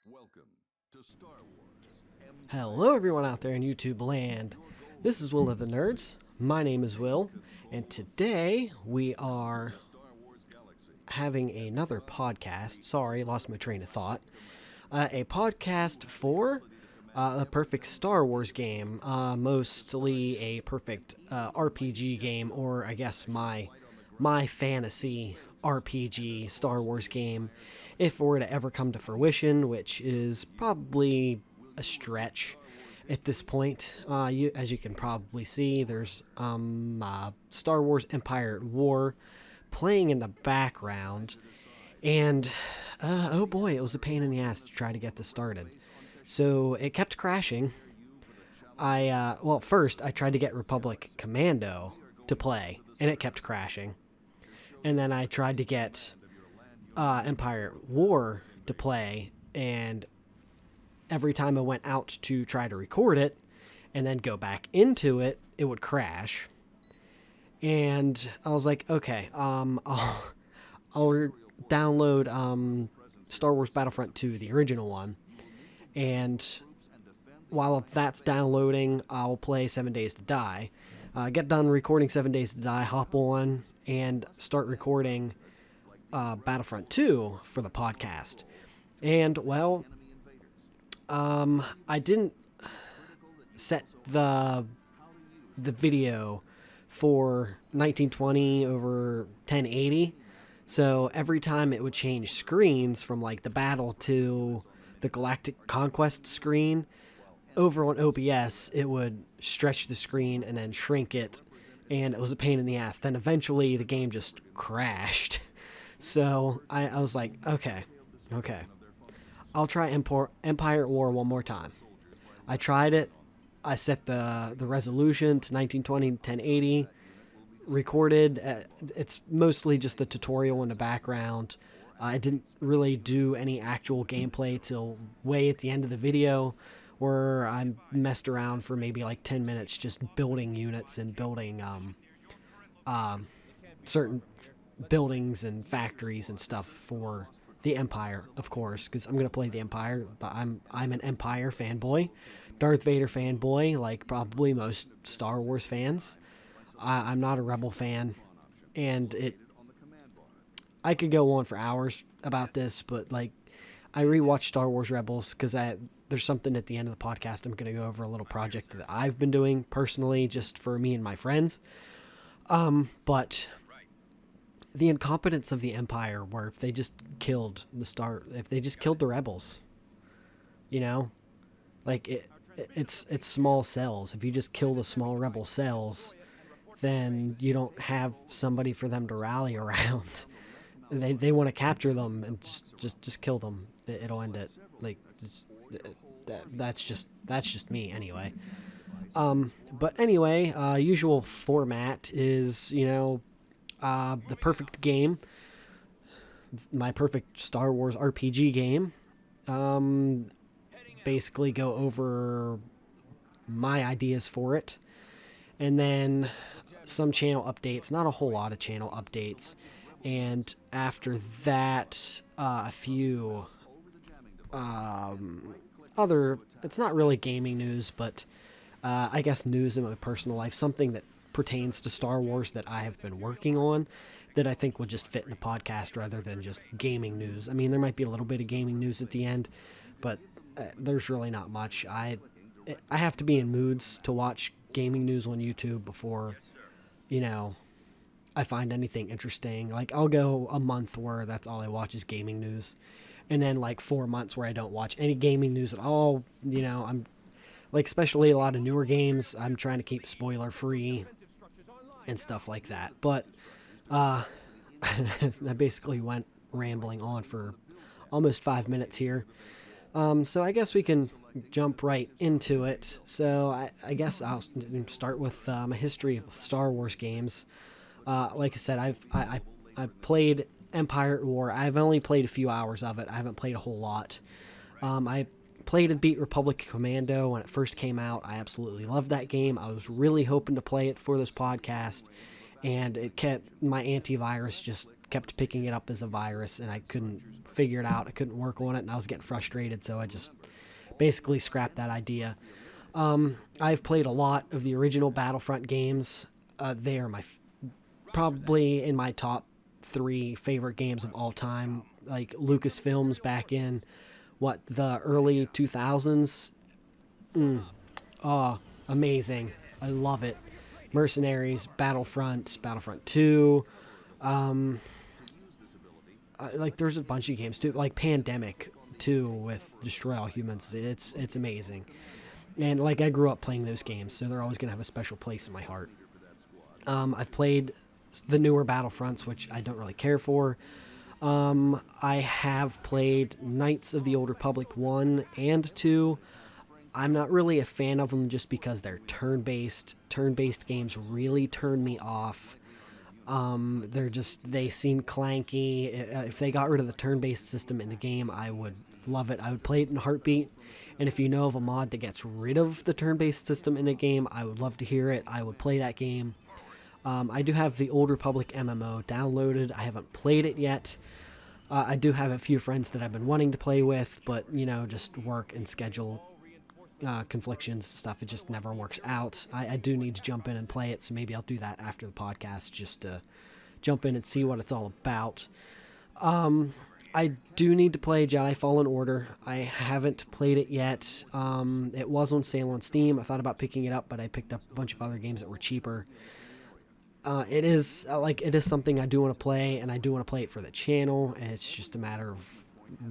Welcome to Star Wars. Hello, everyone out there in YouTube land. This is Will of the Nerds. My name is Will, and today we are having another podcast. Sorry, lost my train of thought. A podcast for a perfect Star Wars game, mostly a perfect RPG game, or I guess my fantasy RPG Star Wars game, if it were to ever come to fruition, which is probably a stretch at this point. As you can probably see, there's Star Wars Empire at War playing in the background, and oh boy, it was a pain in the ass to try to get this started. So it kept crashing. First I tried to get Republic Commando to play, and it kept crashing. And then I tried to get Empire War to play, and every time I went out to try to record it and then go back into it, it would crash. And I was like, okay, I'll download Star Wars Battlefront 2, the original one, and while that's downloading, I'll play 7 Days to Die. Get done recording 7 Days to Die, hop on, and start recording Battlefront 2 for the podcast. And, well, I didn't set the video for 1920 over 1080, so every time it would change screens from like the battle to the Galactic Conquest screen over on OBS, it would stretch the screen and then shrink it, and it was a pain in the ass. Then eventually the game just crashed. So I was like, okay, I'll try Empire at War one more time. I tried it. I set the resolution to 1920 1080. Recorded. It's mostly just the tutorial in the background. I didn't really do any actual gameplay till way at the end of the video, where I messed around for maybe like 10 minutes just building units and building certain buildings and factories and stuff for the Empire, of course, because I'm gonna play the Empire. But I'm an Empire fanboy, Darth Vader fanboy, like probably most Star Wars fans. I'm not a Rebel fan, and I could go on for hours about this, but like I rewatched Star Wars Rebels because there's something at the end of the podcast. I'm gonna go over a little project that I've been doing personally, just for me and my friends. But the incompetence of the Empire, where if they just killed the rebels, you know, like it's small cells. If you just kill the small rebel cells, then you don't have somebody for them to rally around. They want to capture them and just kill them. It'll end it. Like that's just me anyway. But anyway, usual format is, the perfect game, my perfect Star Wars RPG game. Basically go over my ideas for it, and then some channel updates, not a whole lot of channel updates, and after that, a few other, it's not really gaming news, but I guess news in my personal life, something that pertains to Star Wars that I have been working on that I think would just fit in a podcast rather than just gaming news. I mean, there might be a little bit of gaming news at the end, but there's really not much. I have to be in moods to watch gaming news on YouTube before, I find anything interesting. Like, I'll go a month where that's all I watch is gaming news, and then like 4 months where I don't watch any gaming news at all. I'm like, especially a lot of newer games, I'm trying to keep spoiler free and stuff like that. But I basically went rambling on for almost 5 minutes here. So I guess we can jump right into it. So I guess I'll start with my history of Star Wars games. Like I said, I've played Empire at War. I've only played a few hours of it. I haven't played a whole lot. I played and beat Republic Commando when it first came out. I absolutely loved that game. I was really hoping to play it for this podcast, and it kept my antivirus just kept picking it up as a virus, and I couldn't figure it out. I couldn't work on it, and I was getting frustrated, so I just basically scrapped that idea. I've played a lot of the original Battlefront games. They are probably in my top 3 favorite games of all time. Like Lucasfilms back in the early 2000s. Oh, amazing! I love it. Mercenaries, Battlefront 2. Like there's a bunch of games too, like Pandemic 2 with Destroy All Humans. It's amazing. And like I grew up playing those games, so they're always gonna have a special place in my heart. I've played the newer Battlefronts, which I don't really care for. I have played Knights of the Old Republic 1 and 2. I'm not really a fan of them just because they're turn-based. Turn-based games really turn me off. They seem clanky. If they got rid of the turn-based system in the game, I would love it. I would play it in a heartbeat. And if you know of a mod that gets rid of the turn-based system in a game, I would love to hear it. I would play that game. I do have the Old Republic MMO downloaded. I haven't played it yet. I do have a few friends that I've been wanting to play with, but, just work and schedule conflictions and stuff. It just never works out. I do need to jump in and play it, so maybe I'll do that after the podcast, just to jump in and see what it's all about. I do need to play Jedi Fallen Order. I haven't played it yet. It was on sale on Steam. I thought about picking it up, but I picked up a bunch of other games that were cheaper. It is something I do want to play, and I do want to play it for the channel. It's just a matter of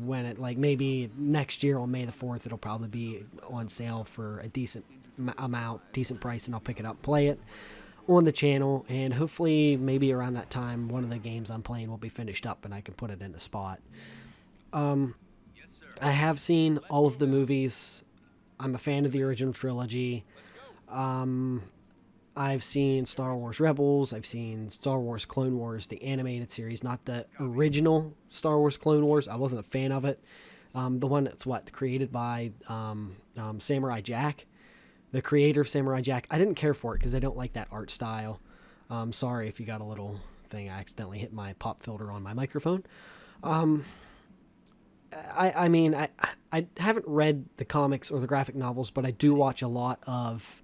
when it, maybe next year on May the 4th, it'll probably be on sale for a decent price, and I'll pick it up, play it on the channel, and hopefully maybe around that time, one of the games I'm playing will be finished up, and I can put it in a spot. I have seen all of the movies. I'm a fan of the original trilogy. I've seen Star Wars Rebels. I've seen Star Wars Clone Wars, the animated series, not the original Star Wars Clone Wars. I wasn't a fan of it. The one that's created by Samurai Jack, the creator of Samurai Jack. I didn't care for it because I don't like that art style. Sorry if you got a little thing. I accidentally hit my pop filter on my microphone. I mean, I haven't read the comics or the graphic novels, but I do watch a lot of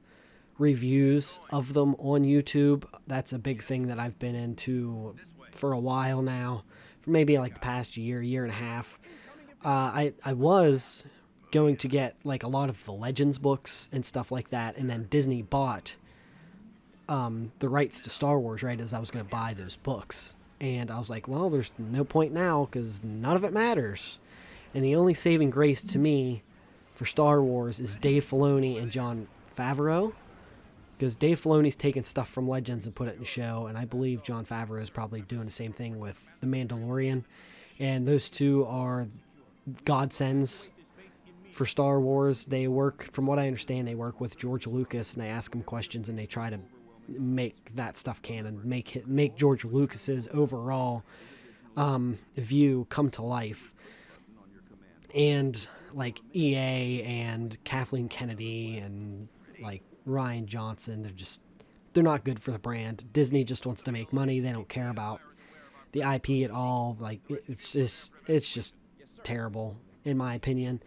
reviews of them on YouTube. That's a big thing that I've been into for a while now, for maybe the past year and a half. I was going to get a lot of the Legends books and stuff like that, and then Disney bought the rights to Star Wars right as I was going to buy those books, and I was like, well, there's no point now because none of it matters. And the only saving grace to me for Star Wars is Dave Filoni and Jon Favreau, because Dave Filoni's taken stuff from Legends and put it in the show, and I believe Jon Favreau is probably doing the same thing with The Mandalorian. And those two are godsends for Star Wars. They work, from what I understand, they work with George Lucas, and they ask him questions, and they try to make that stuff canon, make George Lucas's overall view come to life. And EA and Kathleen Kennedy and Ryan Johnson, they're not good for the brand. Disney just wants to make money. They don't care about the IP at all. It's just terrible in my opinion.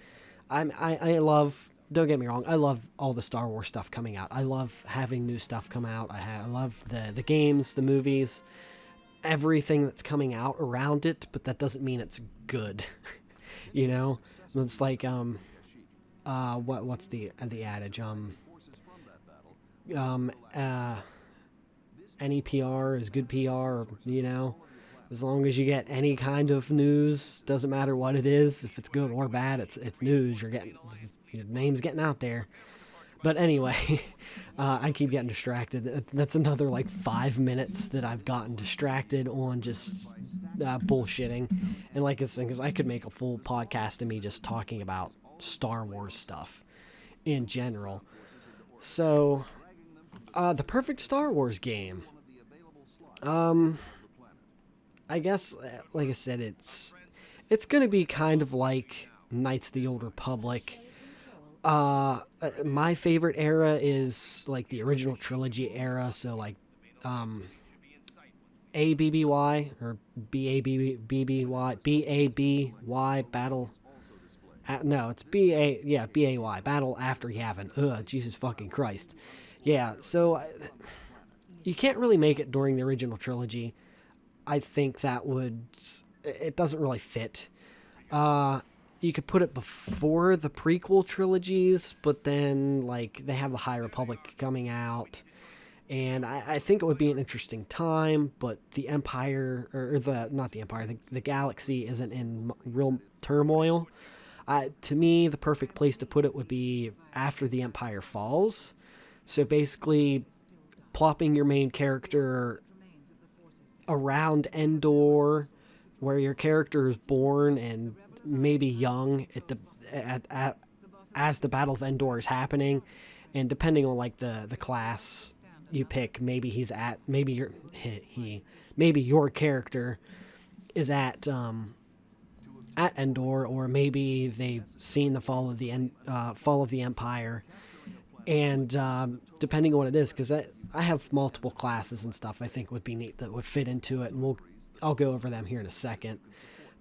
I love, don't get me wrong, I love all the Star Wars stuff coming out. I love having new stuff come out. I love the games, the movies, everything that's coming out around it, but that doesn't mean it's good. It's what's the adage? Any PR is good PR, as long as you get any kind of news, doesn't matter what it is, if it's good or bad, it's news. Your name's getting out there. But anyway, I keep getting distracted. That's another 5 minutes that I've gotten distracted on just bullshitting. And because I could make a full podcast of me just talking about Star Wars stuff in general. So, the perfect Star Wars game. I guess, like I said, it's going to be kind of like Knights of the Old Republic. My favorite era is the original trilogy era, so ABBY or BABY Battle. No, it's BAY Battle After Yavin. Ugh, Jesus fucking Christ. Yeah, so you can't really make it during the original trilogy. I think that would, it doesn't really fit. You could put it before the prequel trilogies, but then like they have the High Republic coming out, and I think it would be an interesting time. But the Empire, or the not the Empire, the galaxy isn't in real turmoil. To me, the perfect place to put it would be after the Empire falls. So basically, plopping your main character around Endor, where your character is born and maybe young as the Battle of Endor is happening, and depending on like the class you pick, maybe your character is at Endor, or maybe they've seen the fall of the Empire, and depending on what it is, because I have multiple classes and stuff I think would be neat that would fit into it, and I'll go over them here in a second.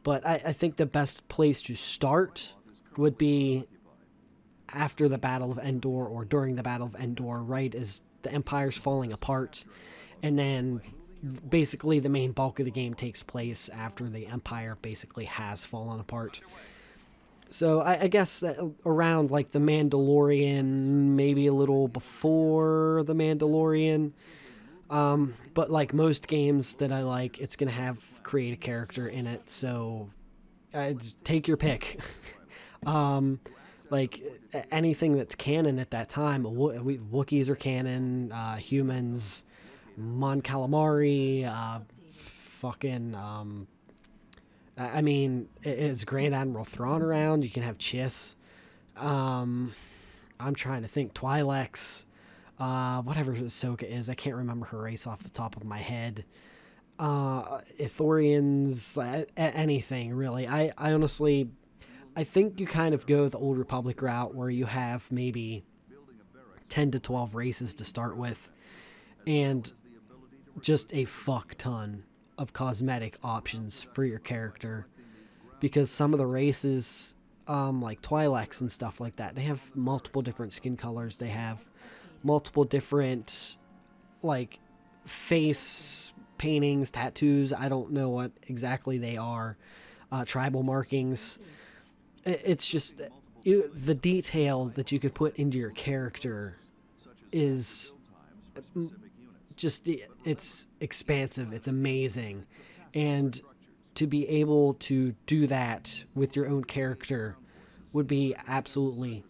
But I think the best place to start would be after the Battle of Endor or during the Battle of Endor, right as the Empire's falling apart, and then basically the main bulk of the game takes place after the Empire basically has fallen apart. So I guess that around like the Mandalorian, maybe a little before the Mandalorian. But like most games that I like, it's going to have create a character in it. So just take your pick. Like anything that's canon at that time, Wookiees are canon, humans, Mon Calamari, I mean, is Grand Admiral Thrawn around? You can have Chiss. I'm trying to think. Twi'leks. Whatever Ahsoka is. I can't remember her race off the top of my head. Ithorians. Anything, really. I honestly, I think you kind of go the Old Republic route where you have maybe 10 to 12 races to start with, and just a fuck ton of cosmetic options for your character, because some of the races, like Twi'leks and stuff like that, they have multiple different skin colors. They have multiple different like face paintings, tattoos. I don't know what exactly they are. Tribal markings. It's just the detail that you could put into your character is just, it's expansive, it's amazing, and to be able to do that with your own character would be absolutely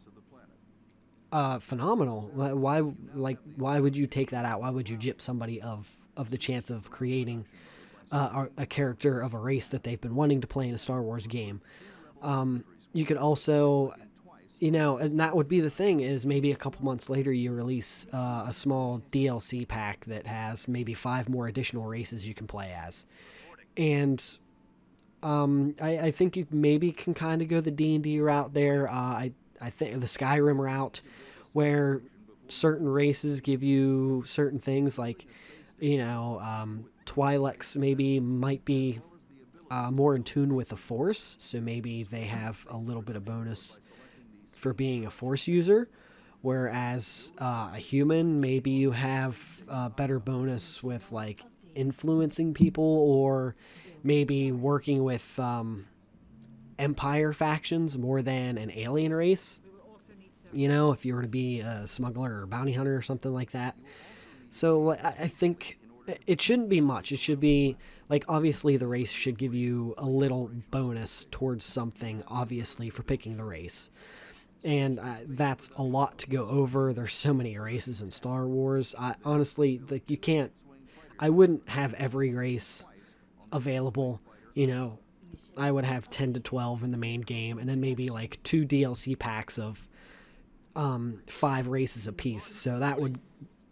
phenomenal. Why would you take that out? Why would you gyp somebody of the chance of creating a character of a race that they've been wanting to play in a Star Wars game? You could also, and that would be the thing, is maybe a couple months later you release a small DLC pack that has maybe 5 more additional races you can play as. And I think you maybe can kind of go the D&D route there. I think the Skyrim route, where certain races give you certain things, like, Twi'leks maybe might be more in tune with the Force, so maybe they have a little bit of bonus for being a Force user, whereas a human, maybe you have a better bonus with like influencing people, or maybe working with Empire factions more than an alien race, if you were to be a smuggler or bounty hunter or something like that. So I think it shouldn't be much. It should be like, obviously the race should give you a little bonus towards something, obviously, for picking the race. And that's a lot to go over. There's so many races in Star Wars. Honestly, like, I wouldn't have every race available. I would have 10 to 12 in the main game, and then maybe like 2 DLC packs of 5 races apiece. So that would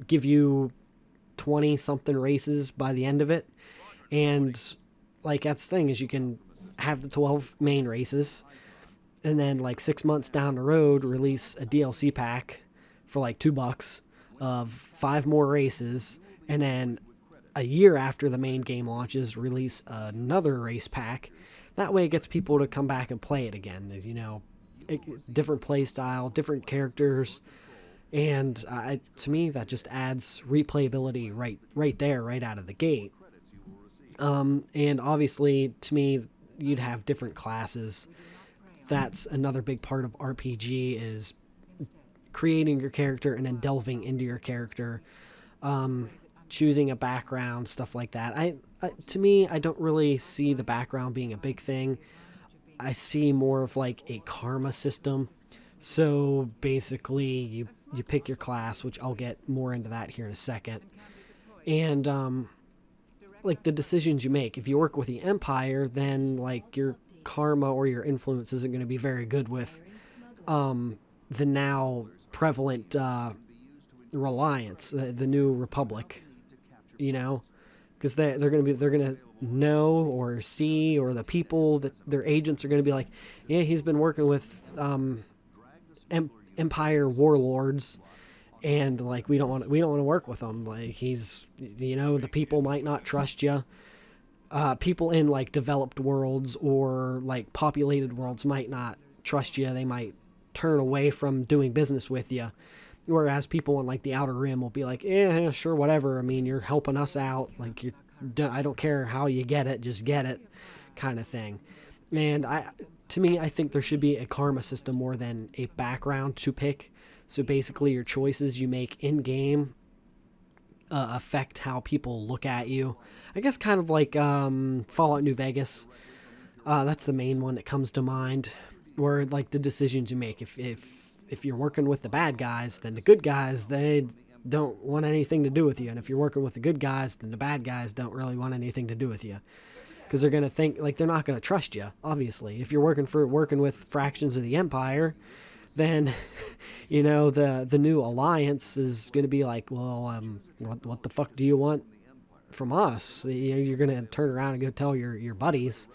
give you 20 something races by the end of it. And like, that's the thing, is you can have the 12 main races, and then like 6 months down the road release a DLC pack for like $2 of 5 more races, and then a year after the main game launches, release another race pack. That way it gets people to come back and play it again. You know, different play style, different characters, and to me that just adds replayability right there, right out of the gate. And obviously, to me, you'd have different classes. That's another big part of RPG is creating your character and then delving into your character, choosing a background, stuff like that. To me, I don't really see the background being a big thing. I see more of like a karma system. So basically, you pick your class, which I'll get more into that here in a second, and like the decisions you make. If you work with the Empire, then like your karma or your influence isn't going to be very good with the now prevalent Reliance, the new Republic. You know, because they're gonna know or see, or the people that their agents are gonna be like, yeah, he's been working with Empire warlords, and like we don't want to work with him. Like he's, you know, the people might not trust you. People in like developed worlds or like populated worlds might not trust you. They might turn away from doing business with you. Whereas people in like the Outer Rim will be like, yeah, sure, whatever. I mean, you're helping us out. Like I don't care how you get it, just get it, kind of thing. And to me, I think there should be a karma system more than a background to pick. So basically, your choices you make in game affect how people look at you. I guess kind of like Fallout New Vegas. That's the main one that comes to mind, where like the decisions you make. If you're working with the bad guys, then the good guys, they don't want anything to do with you. And if you're working with the good guys, then the bad guys don't really want anything to do with you. Because they're going to think, like, they're not going to trust you, obviously. If you're working with fractions of the Empire, then, you know, the new alliance is going to be like, well, what the fuck do you want from us? You know, you're going to turn around and go tell your buddies.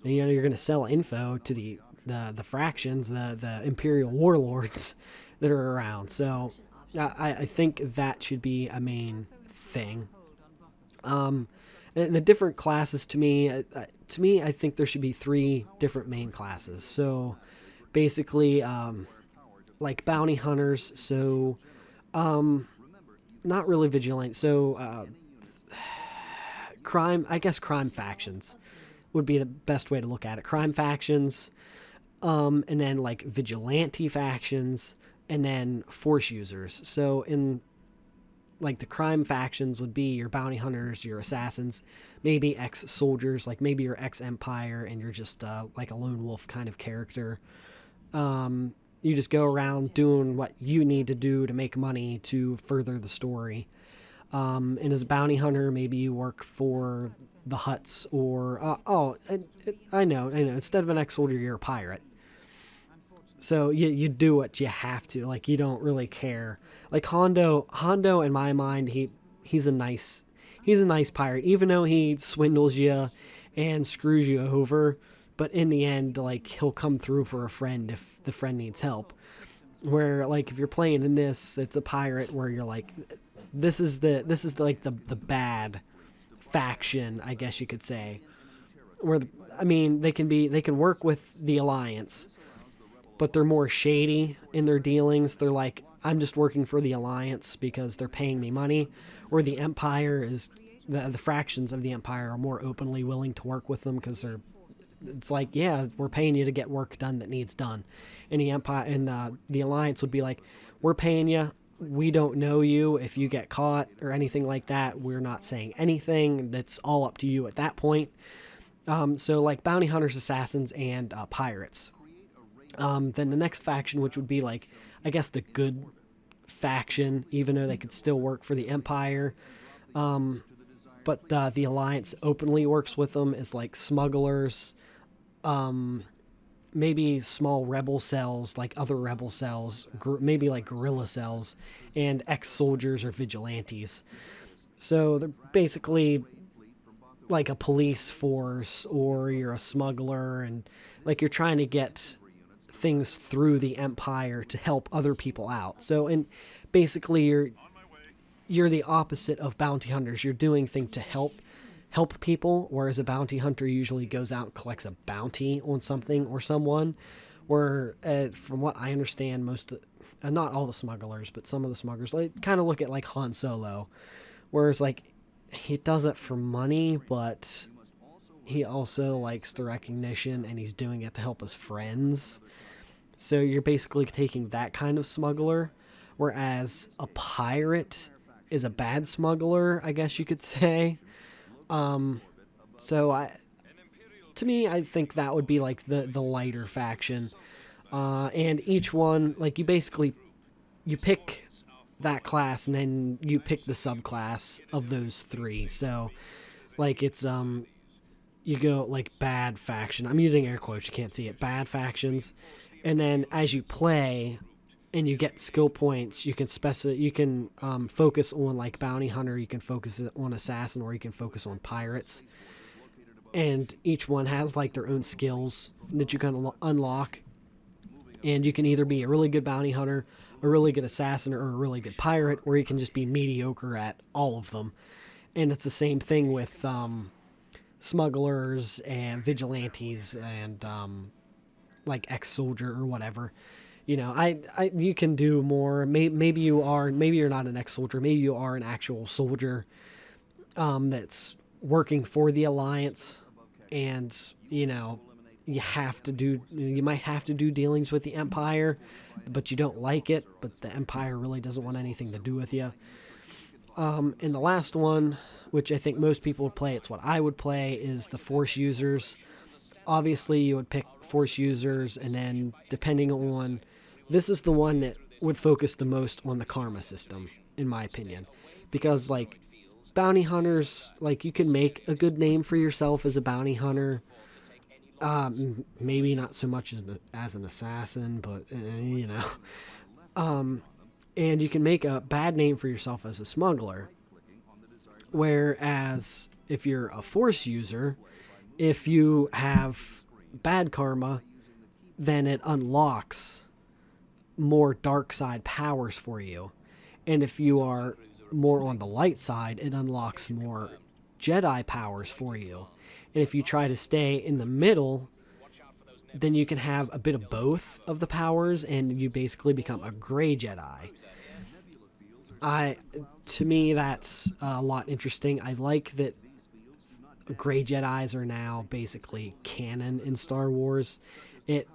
And, you know, you're going to sell info to the fractions, the Imperial warlords that are around. So I think that should be a main thing. The different classes to me, I think there should be 3 different main classes. So basically, like bounty hunters. So not really vigilant. So crime factions would be the best way to look at it. Crime factions. And then like vigilante factions, and then force users. So in like the crime factions would be your bounty hunters, your assassins, maybe ex-soldiers, like maybe you're ex-Empire and you're just like a lone wolf kind of character. You just go around doing what you need to do to make money to further the story. And as a bounty hunter, maybe you work for the Hutts, or I know. Instead of an ex-soldier, you're a pirate. So you do what you have to. Like, you don't really care. Like Hondo in my mind, he's a nice pirate, even though he swindles you and screws you over. But in the end, like, he'll come through for a friend if the friend needs help. Where like if you're playing in this, it's a pirate where you're like, this is the bad faction, I guess you could say. Where they can work with the Alliance, but they're more shady in their dealings. They're like, I'm just working for the Alliance because they're paying me money. Or the Empire is, the fractions of the Empire are more openly willing to work with them because it's like, yeah, we're paying you to get work done that needs done. And the Empire and the Alliance would be like, we're paying you. We don't know you. If you get caught or anything like that, we're not saying anything. That's all up to you at that point. So like bounty hunters, assassins, and pirates. Then the next faction, which would be like, I guess the good faction, even though they could still work for the Empire. But the Alliance openly works with them, is like smugglers, maybe small rebel cells, like other rebel cells, maybe like guerrilla cells, and ex-soldiers or vigilantes. So they're basically like a police force, or you're a smuggler, and like you're trying to get things through the Empire to help other people out. So, and basically you're the opposite of bounty hunters. You're doing things to help people, whereas a bounty hunter usually goes out and collects a bounty on something or someone. Where, from what I understand, not all the smugglers, but some of the smugglers, like, kind of look at like Han Solo, whereas like he does it for money, but he also likes the recognition, and he's doing it to help his friends. So you're basically taking that kind of smuggler, whereas a pirate is a bad smuggler, I guess you could say. So to me, I think that would be like the lighter faction. And each one, like, you pick that class, and then you pick the subclass of those three. So, like, it's, you go, like, bad faction. I'm using air quotes, you can't see it. Bad factions. And then as you play and you get skill points, you can focus on, like, bounty hunter, you can focus on assassin, or you can focus on pirates. And each one has, like, their own skills that you can unlock. And you can either be a really good bounty hunter, a really good assassin, or a really good pirate, or you can just be mediocre at all of them. And it's the same thing with smugglers and vigilantes and like ex-soldier or whatever. You know, you can do more. Maybe you're not an ex-soldier. Maybe you are an actual soldier that's working for the Alliance, and you know, you might have to do dealings with the Empire, but you don't like it, but the Empire really doesn't want anything to do with you. And the last one, which I think most people would play, it's what I would play, is the Force users. Obviously, you would pick Force users, and then depending on, this is the one that would focus the most on the karma system, in my opinion. Because, like, bounty hunters, like, you can make a good name for yourself as a bounty hunter. Maybe not so much as an assassin, but, you know. And you can make a bad name for yourself as a smuggler. Whereas, if you're a Force user, if you have bad karma, then it unlocks more dark side powers for you. And if you are more on the light side, it unlocks more Jedi powers for you. And if you try to stay in the middle, then you can have a bit of both of the powers, and you basically become a gray Jedi. To me, that's a lot interesting. I like that gray Jedis are now basically canon in Star Wars. It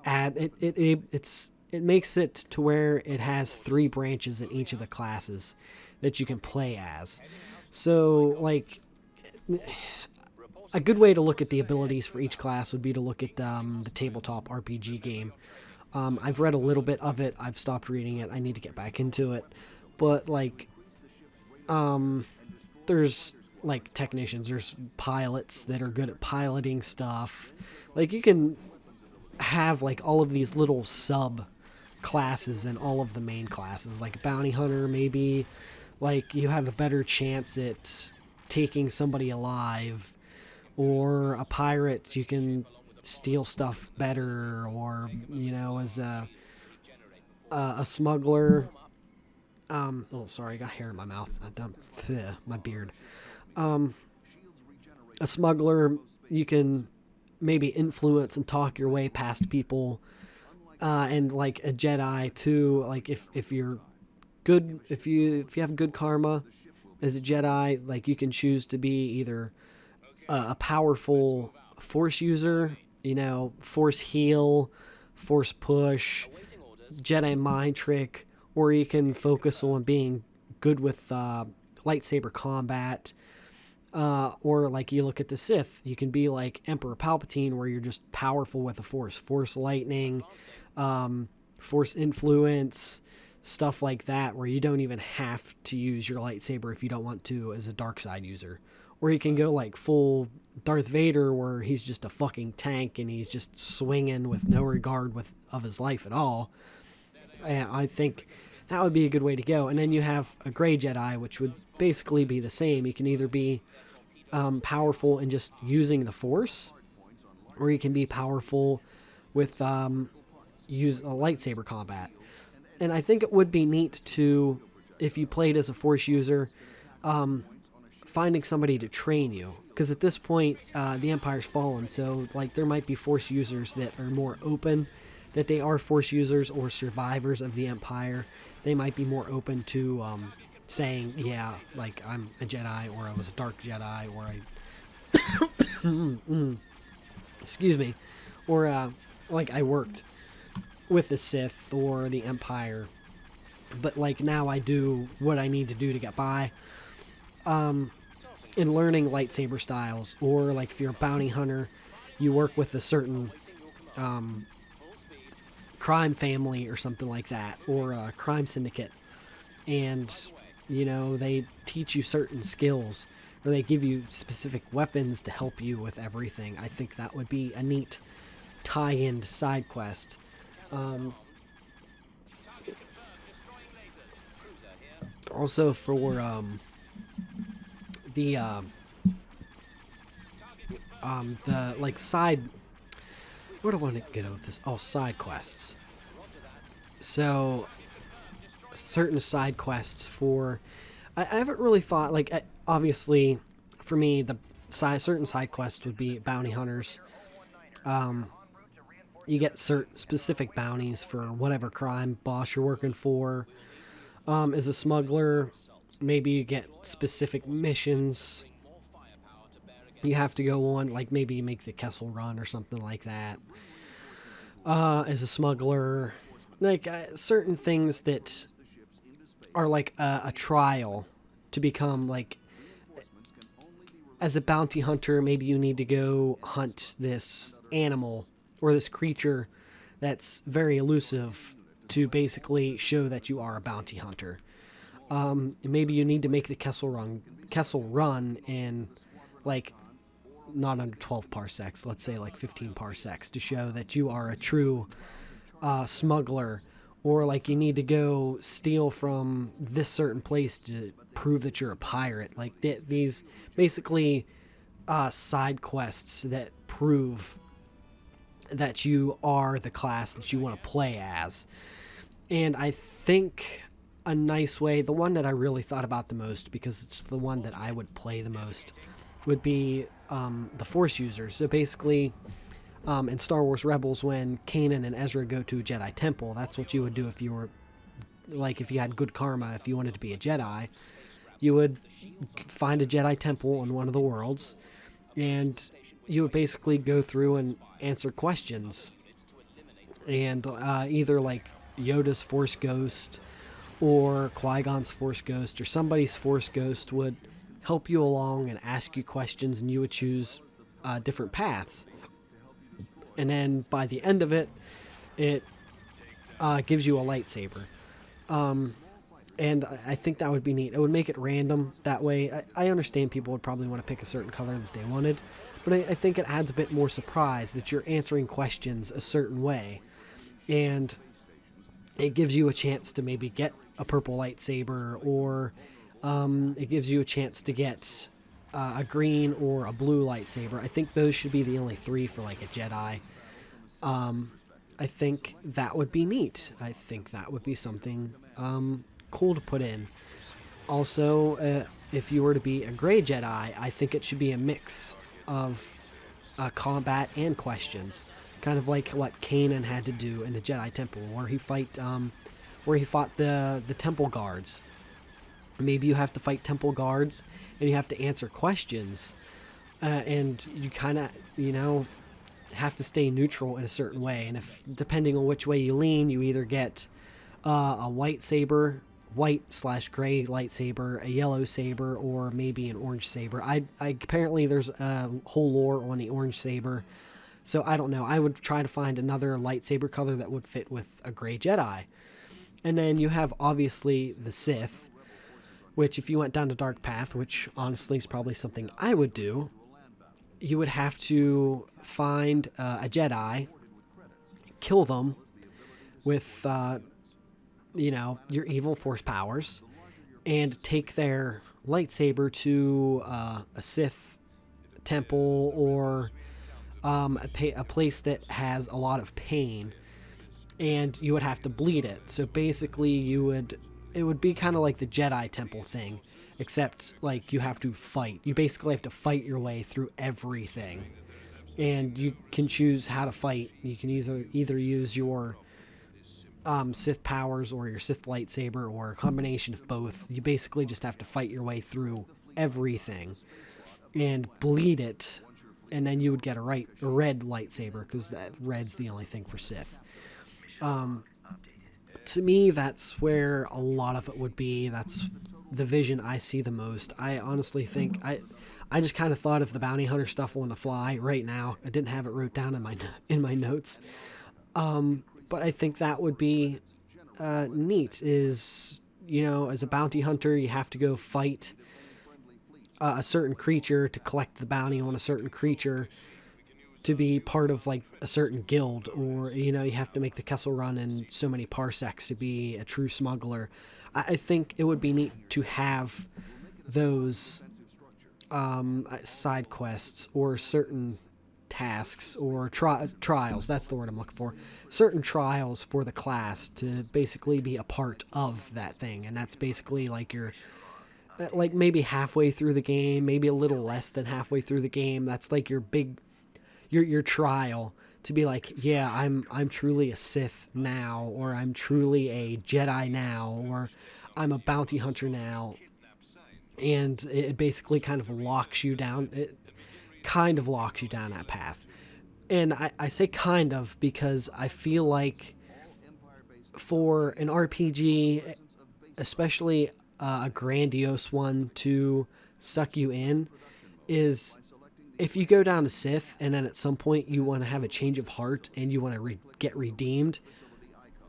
makes it to where it has 3 branches in each of the classes that you can play as. So, like, a good way to look at the abilities for each class would be to look at the tabletop RPG game. I've read a little bit of it. I've stopped reading it. I need to get back into it. But, like, there's, like, technicians. There's pilots that are good at piloting stuff. Like, you can have, like, all of these little sub-classes in all of the main classes. Like, bounty hunter, maybe, like, you have a better chance at taking somebody alive. Or a pirate, you can steal stuff better. Or, you know, as a smuggler... oh, sorry, I got hair in my mouth. My beard. A smuggler, you can maybe influence and talk your way past people. And like a Jedi too, like if you're good, if you have good karma as a Jedi, like you can choose to be either a powerful Force user, you know, Force heal, Force push, Jedi mind trick, or you can focus on being good with lightsaber combat, or like you look at the Sith, you can be like Emperor Palpatine, where you're just powerful with the Force lightning, Force influence, stuff like that, where you don't even have to use your lightsaber if you don't want to as a dark side user. Or you can go like full Darth Vader, where he's just a fucking tank and he's just swinging with no regard of his life at all. And I think that would be a good way to go. And then you have a gray Jedi, which would basically be the same. You can either be powerful in just using the Force, or you can be powerful with use a lightsaber combat. And I think it would be neat to, if you played as a Force user, finding somebody to train you, because at this point the Empire's fallen, so like there might be Force users that are more open that they are Force users or survivors of the Empire. They might be more open to saying, yeah, like I'm a Jedi, or I was a Dark Jedi, or I excuse me, or like I worked with the Sith or the Empire, but like now I do what I need to do to get by. In learning lightsaber styles, or like if you're a bounty hunter, you work with a certain crime family or something like that, or a crime syndicate, and you know they teach you certain skills, or they give you specific weapons to help you with everything. I think that would be a neat tie-in side quest. Also for the like side, where do I want to get with this? Oh, side quests. So certain side quests for, I haven't really thought, like obviously for me the certain side quests would be bounty hunters. You get certain specific bounties for whatever crime boss you're working for. As a smuggler, maybe you get specific missions you have to go on, like maybe you make the Kessel Run or something like that. As a smuggler, like certain things that are like a trial to become, like, as a bounty hunter, maybe you need to go hunt this animal or this creature that's very elusive to basically show that you are a bounty hunter. Maybe you need to make the Kessel Run in, like, not under 12 parsecs, let's say like 15 parsecs, to show that you are a true smuggler. Or like you need to go steal from this certain place to prove that you're a pirate. Like these basically side quests that prove that you are the class that you want to play as. And I think a nice way, the one that I really thought about the most, because it's the one that I would play the most, would be the Force users. So basically, in Star Wars Rebels, when Kanan and Ezra go to a Jedi temple, that's what you would do if you were, like, if you had good karma, if you wanted to be a Jedi. You would find a Jedi temple on one of the worlds, and you would basically go through and answer questions. And either like Yoda's Force Ghost or Qui-Gon's Force Ghost or somebody's Force Ghost would help you along and ask you questions, and you would choose different paths. And then by the end of it, it gives you a lightsaber. And I think that would be neat. It would make it random that way. I understand people would probably want to pick a certain color that they wanted, but I think it adds a bit more surprise that you're answering questions a certain way. And it gives you a chance to maybe get a purple lightsaber, or it gives you a chance to get a green or a blue lightsaber. I think those should be the only three for like a Jedi. I think that would be neat. I think that would be something cool to put in. Also, if you were to be a gray Jedi, I think it should be a mix of combat and questions, kind of like what Kanan had to do in the Jedi Temple, where he fought the temple guards. Maybe you have to fight temple guards, and you have to answer questions, and you kind of, have to stay neutral in a certain way. And if, depending on which way you lean, you either get a white saber, white/gray lightsaber, a yellow saber, or maybe an orange saber. I apparently there's a whole lore on the orange saber, so I don't know. I would try to find another lightsaber color that would fit with a gray Jedi. And then you have obviously the Sith, which if you went down the dark path, which honestly is probably something I would do, you would have to find a Jedi, kill them with, your evil Force powers, and take their lightsaber to a Sith temple or a place that has a lot of pain, and you would have to bleed it. So basically it would be kind of like the Jedi temple thing, except like you have to fight. You basically have to fight your way through everything, and you can choose how to fight. You can either use your Sith powers or your Sith lightsaber or a combination of both. You basically just have to fight your way through everything and bleed it, and then you would get a red lightsaber, because that red's the only thing for Sith. To me, that's where a lot of it would be. That's the vision I see the most. I honestly think I just kind of thought of the bounty hunter stuff on the fly right now. I didn't have it wrote down in my notes. But I think that would be neat. Is, as a bounty hunter, you have to go fight a certain creature to collect the bounty on a certain creature to be part of like a certain guild, or you have to make the Kessel Run in so many parsecs to be a true smuggler. I think it would be neat to have those side quests or certain tasks or trials. That's the word I'm looking for. Certain trials for the class to basically be a part of that thing, and that's basically like your like maybe halfway through the game, maybe a little less than halfway through the game. That's like your big your trial to be like, yeah, I'm truly a Sith now, or I'm truly a Jedi now, or I'm a bounty hunter now. And it basically kind of locks you down. It kind of locks you down that path. And I say kind of because I feel like for an RPG, especially a grandiose one to suck you in, is if you go down to Sith and then at some point you want to have a change of heart and you want to get redeemed,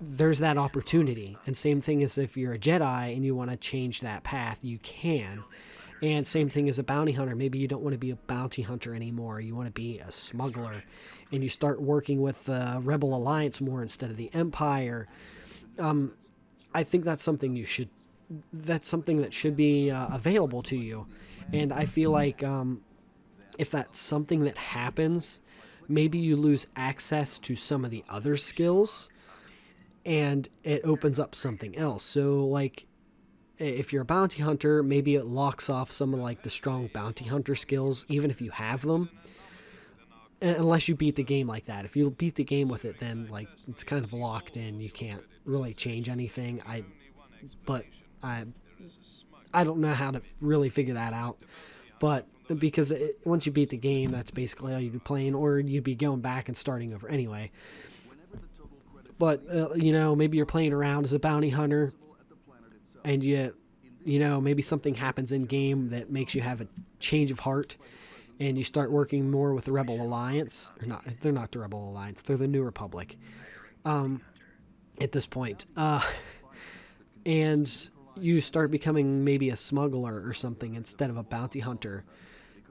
there's that opportunity. And same thing as if you're a Jedi and you want to change that path, you can. And same thing as a bounty hunter. Maybe you don't want to be a bounty hunter anymore. You want to be a smuggler. And you start working with the Rebel Alliance more instead of the Empire. I think that's something that should be available to you. And I feel like if that's something that happens, maybe you lose access to some of the other skills and it opens up something else. So like if you're a bounty hunter, maybe it locks off some of like the strong bounty hunter skills, even if you have them, unless you beat the game like that. If you beat the game with it, then like it's kind of locked in. You can't really change anything. I don't know how to really figure that out, but because once you beat the game, that's basically all you'd be playing, or you'd be going back and starting over anyway. But maybe you're playing around as a bounty hunter, and maybe something happens in game that makes you have a change of heart, and you start working more with the Rebel Alliance. Or not, they're not the Rebel Alliance; they're the New Republic. At this point, and you start becoming maybe a smuggler or something instead of a bounty hunter.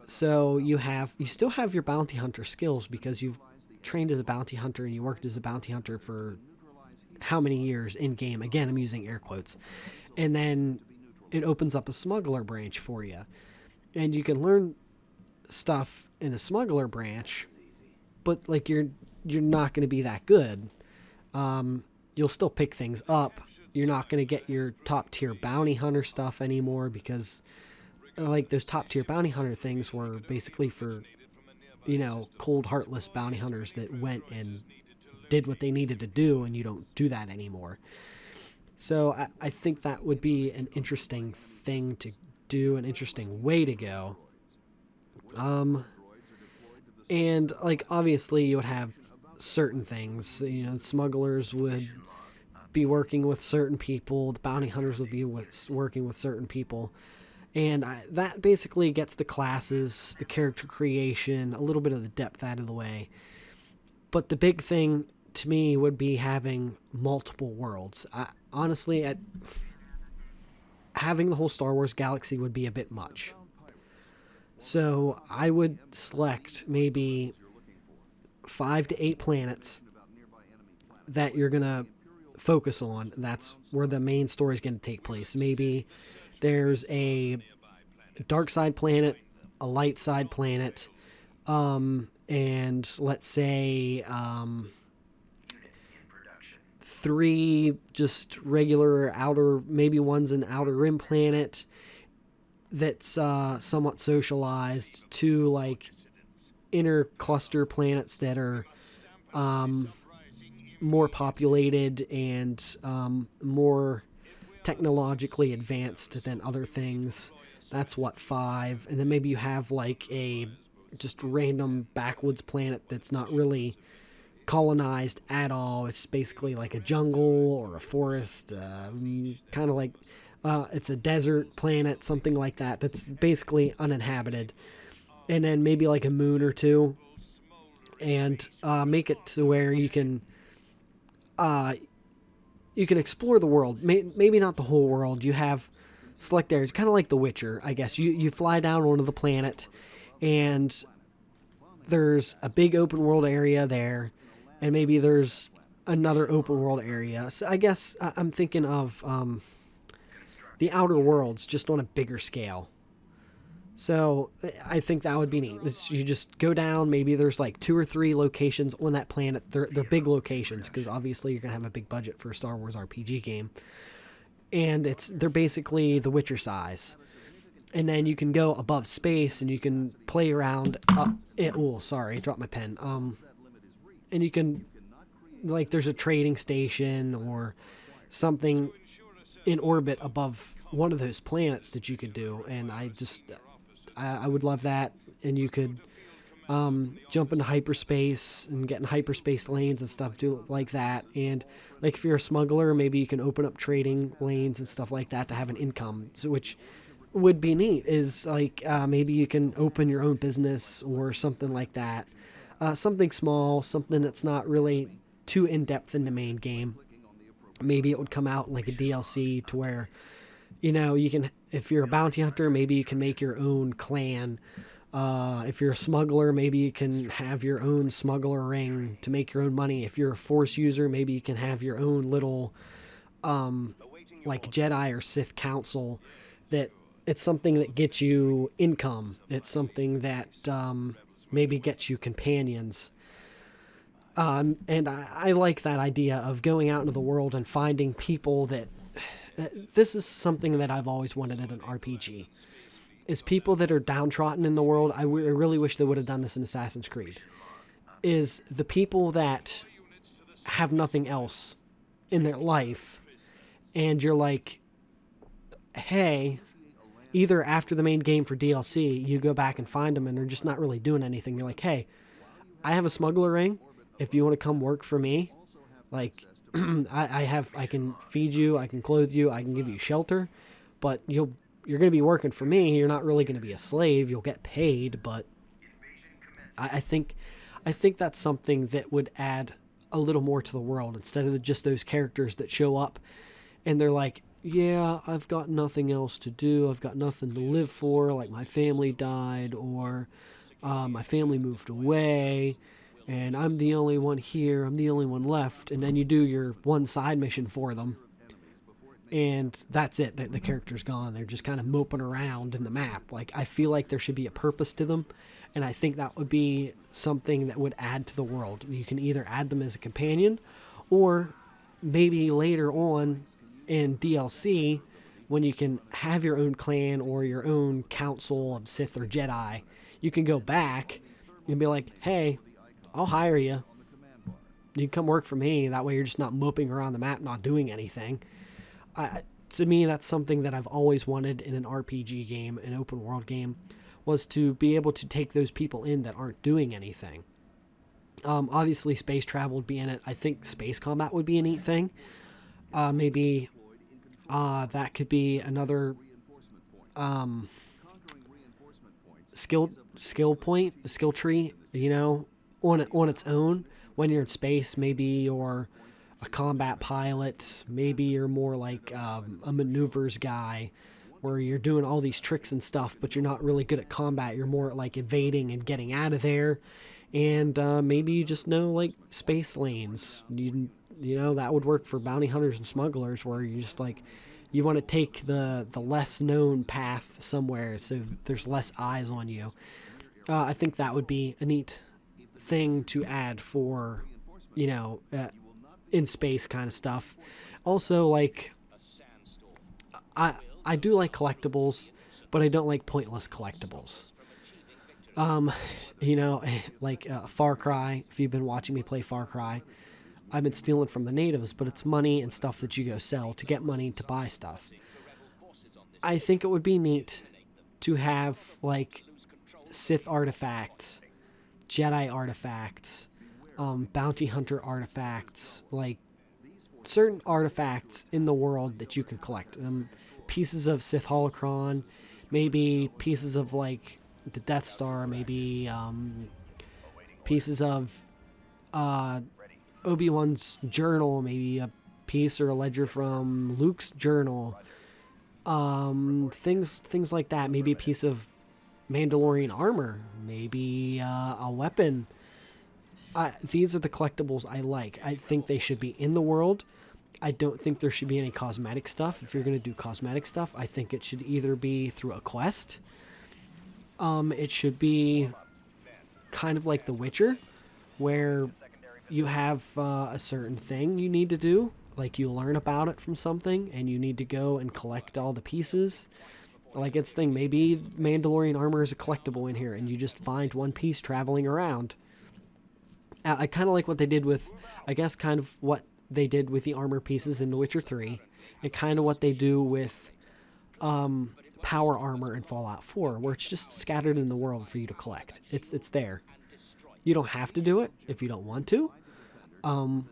So you still have your bounty hunter skills because you've trained as a bounty hunter and you worked as a bounty hunter for how many years in game. Again, I'm using air quotes. And then it opens up a smuggler branch for you. And you can learn stuff in a smuggler branch, but like you're not going to be that good. You'll still pick things up. You're not going to get your top tier bounty hunter stuff anymore because like those top tier bounty hunter things were basically for, cold heartless bounty hunters that went and did what they needed to do, and you don't do that anymore. So I think that would be an interesting thing to do, an interesting way to go. And like obviously you would have certain things, smugglers would be working with certain people, the bounty hunters would be working with certain people, and that basically gets the classes, the character creation, a little bit of the depth out of the way. But the big thing to me would be having multiple worlds. Honestly, having the whole Star Wars galaxy would be a bit much. So I would select maybe 5 to 8 planets that you're going to focus on. That's where the main story is going to take place. Maybe there's a dark side planet, a light side planet, and let's say 3 just regular outer, maybe one's an outer rim planet, that's somewhat socialized to like inner cluster planets that are more populated and more technologically advanced than other things. That's what, 5. And then maybe you have like a just random backwoods planet that's not really colonized at all. It's basically like a jungle or a forest, kind of like it's a desert planet, something like that. That's basically uninhabited. And then maybe like a moon or two, and make it to where uh, you can explore the world. Maybe not the whole world. You have select areas, kind of like The Witcher, I guess. You fly down onto the planet, and there's a big open world area there, and maybe there's another open world area. So I guess I'm thinking of the Outer Worlds, just on a bigger scale. So I think that would be neat. You just go down. Maybe there's like 2 or 3 locations on that planet. They're big locations because obviously you're gonna have a big budget for a Star Wars RPG game, and they're basically The Witcher size. And then you can go above space and you can play around. Oh, sorry, dropped my pen. And you can, like, there's a trading station or something in orbit above one of those planets that you could do. And I would love that. And you could jump into hyperspace and get in hyperspace lanes and stuff, do like that. And like if you're a smuggler, maybe you can open up trading lanes and stuff like that to have an income, which would be neat. Is like maybe you can open your own business or something like that. Something small, something that's not really too in-depth in the main game. Maybe it would come out like a DLC to where, you can, if you're a bounty hunter, maybe you can make your own clan. If you're a smuggler, maybe you can have your own smuggler ring to make your own money. If you're a Force user, maybe you can have your own little, like Jedi or Sith council. That it's something that gets you income. It's something that maybe gets you companions. And I like that idea of going out into the world and finding people that. This is something that I've always wanted in an RPG. Is people that are downtrodden in the world. I really wish they would have done this in Assassin's Creed. Is the people that have nothing else in their life, and you're like, hey, either after the main game for DLC, you go back and find them and they're just not really doing anything. You're like, hey, I have a smuggler ring. If you want to come work for me, like, I can feed you, I can clothe you, I can give you shelter, but you're going to be working for me. You're not really going to be a slave. You'll get paid, but I think that's something that would add a little more to the world instead of just those characters that show up and they're like, yeah, I've got nothing else to do. I've got nothing to live for. Like my family died, or my family moved away, and I'm the only one here. I'm the only one left. And then you do your one side mission for them, and that's it. The character's gone. They're just kind of moping around in the map. Like, I feel like there should be a purpose to them, and I think that would be something that would add to the world. You can either add them as a companion, or maybe later on in DLC, when you can have your own clan or your own council of Sith or Jedi, you can go back and be like, hey, I'll hire you. You can come work for me. That way you're just not moping around the map, not doing anything. To me, that's something that I've always wanted in an RPG game, an open world game, was to be able to take those people in that aren't doing anything. Obviously, space travel would be in it. I think space combat would be a neat thing. Maybe that could be another skill point, skill tree, on its own. When you're in space, maybe you're a combat pilot, maybe you're more like a maneuvers guy, where you're doing all these tricks and stuff, but you're not really good at combat. You're more like evading and getting out of there. And maybe you just know like space lanes. That would work for bounty hunters and smugglers, where you just like, you want to take the less known path somewhere so there's less eyes on you. I think that would be a neat thing to add for, in space kind of stuff. Also, like, I do like collectibles, but I don't like pointless collectibles. You know, like Far Cry. If you've been watching me play Far Cry, I've been stealing from the natives, but it's money and stuff that you go sell to get money to buy stuff. I think it would be neat to have, like, Sith artifacts, Jedi artifacts, bounty hunter artifacts, like, certain artifacts in the world that you can collect. Pieces of Sith holocron, maybe pieces of, like, the Death Star, maybe pieces of Obi-Wan's journal, maybe a piece or a ledger from Luke's journal, things like that. Maybe a piece of Mandalorian armor, maybe a weapon. These are the collectibles I like. I think they should be in the world. I don't think there should be any cosmetic stuff. If you're going to do cosmetic stuff, I think it should either be through a quest. It should be kind of like The Witcher, where you have a certain thing you need to do, like you learn about it from something, and you need to go and collect all the pieces. Like its thing, maybe Mandalorian armor is a collectible in here, and you just find one piece traveling around. I kind of like what they did with, I guess, kind of what they did with the armor pieces in The Witcher 3, and kind of what they do with power armor in Fallout 4, where it's just scattered in the world for you to collect. It's there. You don't have to do it if you don't want to.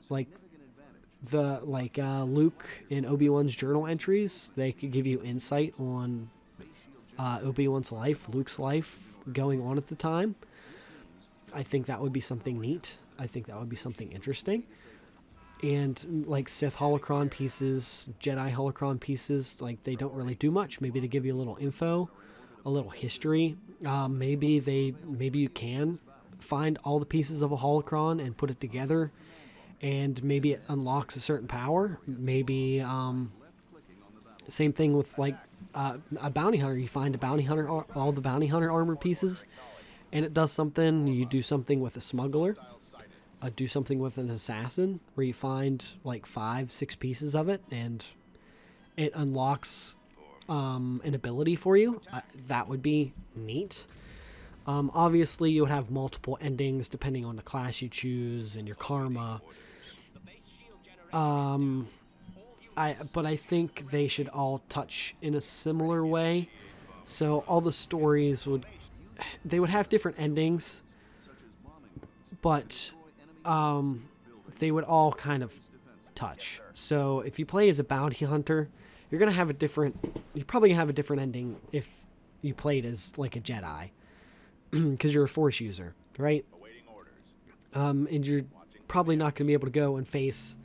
Like Luke in Obi-Wan's journal entries, they could give you insight on Obi-Wan's life, Luke's life going on at the time. I think that would be something neat. I think that would be something interesting. And like Sith holocron pieces, Jedi holocron pieces, like they don't really do much. Maybe they give you a little info, a little history. Maybe you can find all the pieces of a holocron and put it together, and maybe it unlocks a certain power. Maybe same thing with like a bounty hunter. You find a bounty hunter, all the bounty hunter armor pieces, and it does something. You do something with a smuggler. Do something with an assassin, where you find like 5-6 pieces of it, and it unlocks an ability for you. That would be neat. Obviously, you would have multiple endings depending on the class you choose and your karma. But I think they should all touch in a similar way. So all the stories would have different endings, but they would all kind of touch. So if you play as a bounty hunter, you're probably gonna have a different ending if you played as like a Jedi, because you're a Force user, right? And you're probably not gonna be able to go and face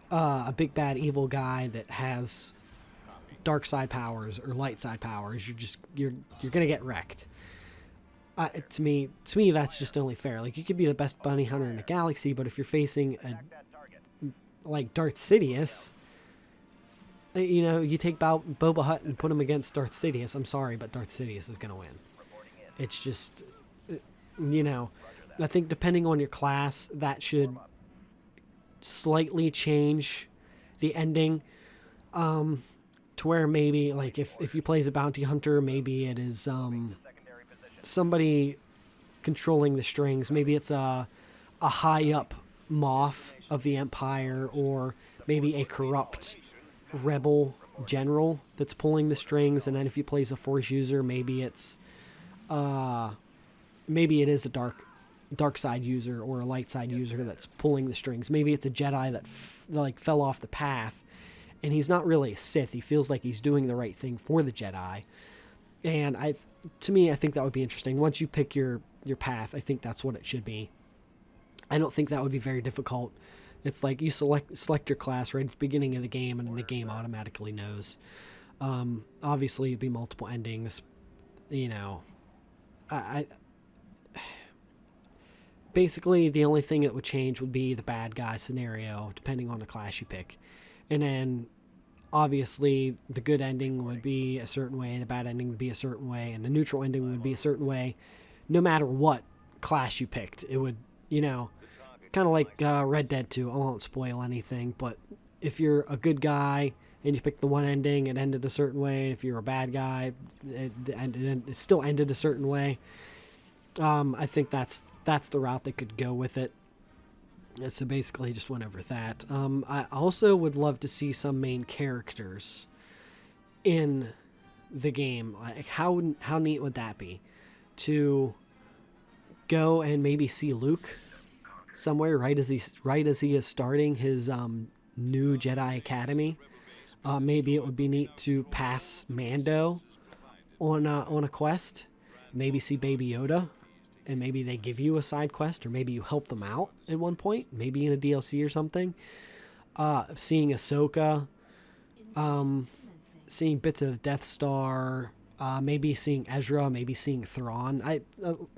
a big bad evil guy that has dark side powers or light side powers. You're gonna get wrecked. To me, that's just only fair. Like, you could be the best bounty hunter in the galaxy, but if you're facing like Darth Sidious, you take Boba Hutt and put him against Darth Sidious. I'm sorry, but Darth Sidious is gonna win. It's just, I think depending on your class, that should slightly change the ending, to where maybe like if you play as a bounty hunter, maybe it is somebody controlling the strings. Maybe it's a high up Moff of the Empire, or maybe a corrupt rebel general that's pulling the strings. And then if you play as a Force user, maybe it is a dark side user or a light side user that's pulling the strings. Maybe it's a Jedi that fell off the path, and he's not really a Sith. He feels like he's doing the right thing for the Jedi. And I think that would be interesting. Once you pick your path, I think that's what it should be. I don't think that would be very difficult. It's like you select your class right at the beginning of the game, and then the game automatically knows. Obviously, it'd be multiple endings. Basically, the only thing that would change would be the bad guy scenario, depending on the class you pick. And then, obviously, the good ending would be a certain way, the bad ending would be a certain way, and the neutral ending would be a certain way, no matter what class you picked. It would, kind of like Red Dead 2. I won't spoil anything, but if you're a good guy and you picked the one ending, it ended a certain way. And if you're a bad guy, it still ended a certain way. I think that's the route they could go with it. So basically, just went over that. I also would love to see some main characters in the game. Like how neat would that be to go and maybe see Luke somewhere right as he is starting his new Jedi Academy. Maybe it would be neat to pass Mando on a quest. Maybe see Baby Yoda, and maybe they give you a side quest, or maybe you help them out at one point, maybe in a DLC or something. Seeing Ahsoka, seeing bits of Death Star, maybe seeing Ezra, maybe seeing Thrawn.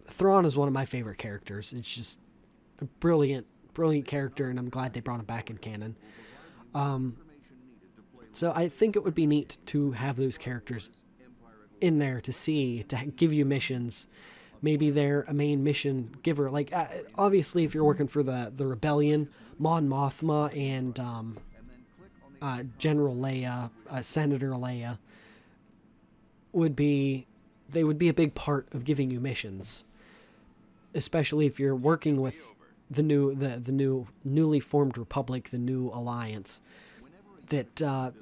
Thrawn is one of my favorite characters. It's just a brilliant character, and I'm glad they brought him back in canon. So I think it would be neat to have those characters in there to give you missions. Maybe they're a main mission giver. Like, obviously, if you're working for the Rebellion, Mon Mothma and General Leia, Senator Leia, would be a big part of giving you missions. Especially if you're working with the newly formed Republic, the new alliance. That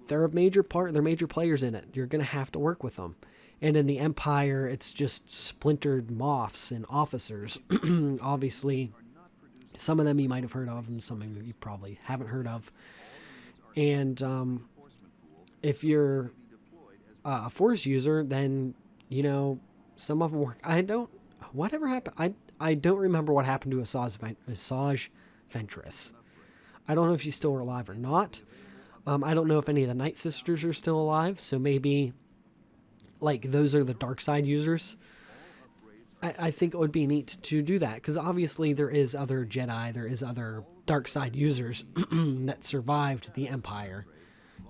they're a major part. They're major players in it. You're going to have to work with them. And in the Empire, it's just splintered moffs and officers. Obviously, some of them you might have heard of, and some of them you probably haven't heard of. And if you're a Force user, then, some of them work. Whatever happened? I don't remember what happened to Asajj Ventress. I don't know if she's still alive or not. I don't know if any of the Night Sisters are still alive, so maybe, those are the dark side users. I think it would be neat to do that, because obviously there is other Jedi, there is other dark side users that survived the Empire.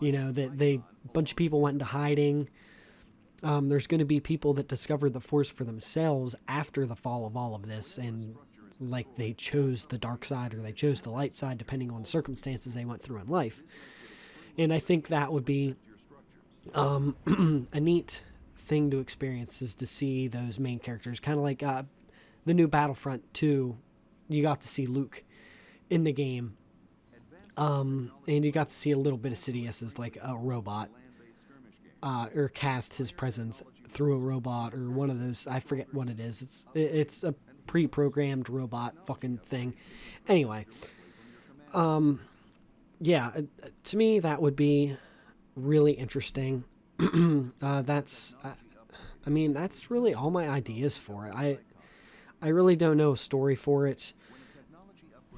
That a bunch of people went into hiding. There's going to be people that discovered the Force for themselves after the fall of all of this, and they chose the dark side or they chose the light side, depending on the circumstances they went through in life. And I think that would be a neat thing to experience, is to see those main characters. Kind of like the new Battlefront 2, you got to see Luke in the game. And you got to see a little bit of Sidious as a robot. Or cast his presence through a robot or one of those. I forget what it is. It's a pre-programmed robot fucking thing. Anyway, yeah, to me that would be really interesting. That's really all my ideas for it. I really don't know a story for it,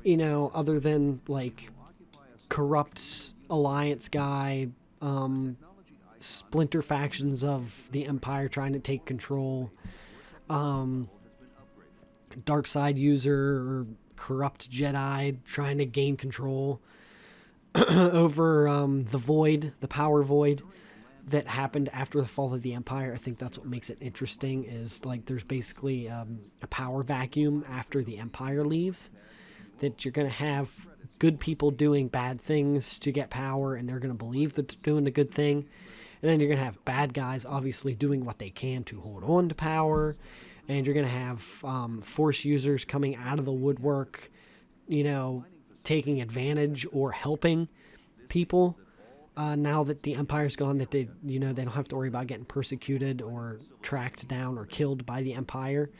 other than corrupt alliance guy, splinter factions of the Empire trying to take control, dark side user or corrupt Jedi trying to gain control over the void, the power void that happened after the fall of the Empire. I think that's what makes it interesting, is there's basically a power vacuum after the Empire leaves, that you're going to have good people doing bad things to get power, and they're going to believe that they're doing a good thing. And then you're going to have bad guys obviously doing what they can to hold on to power. And you're going to have Force users coming out of the woodwork, taking advantage or helping people. Now that the Empire's gone, that they don't have to worry about getting persecuted or tracked down or killed by the Empire.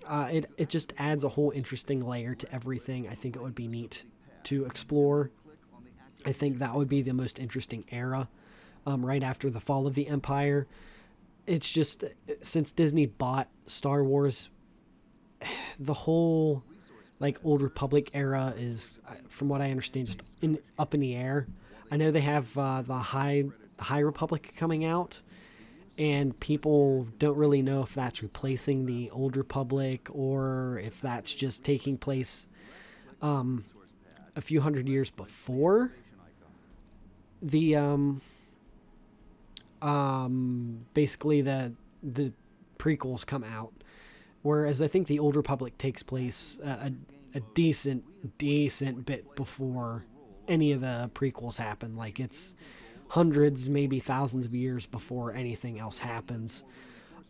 It just adds a whole interesting layer to everything. I think it would be neat to explore. I think that would be the most interesting era. Right after the fall of the Empire. It's just, since Disney bought Star Wars, the whole Old Republic era is, from what I understand, just up in the air. I know they have the High Republic coming out, and people don't really know if that's replacing the Old Republic or if that's just taking place a few hundred years before the basically the prequels come out, whereas I think the Old Republic takes place a decent bit before any of the prequels happen. Like, it's hundreds, maybe thousands of years before anything else happens.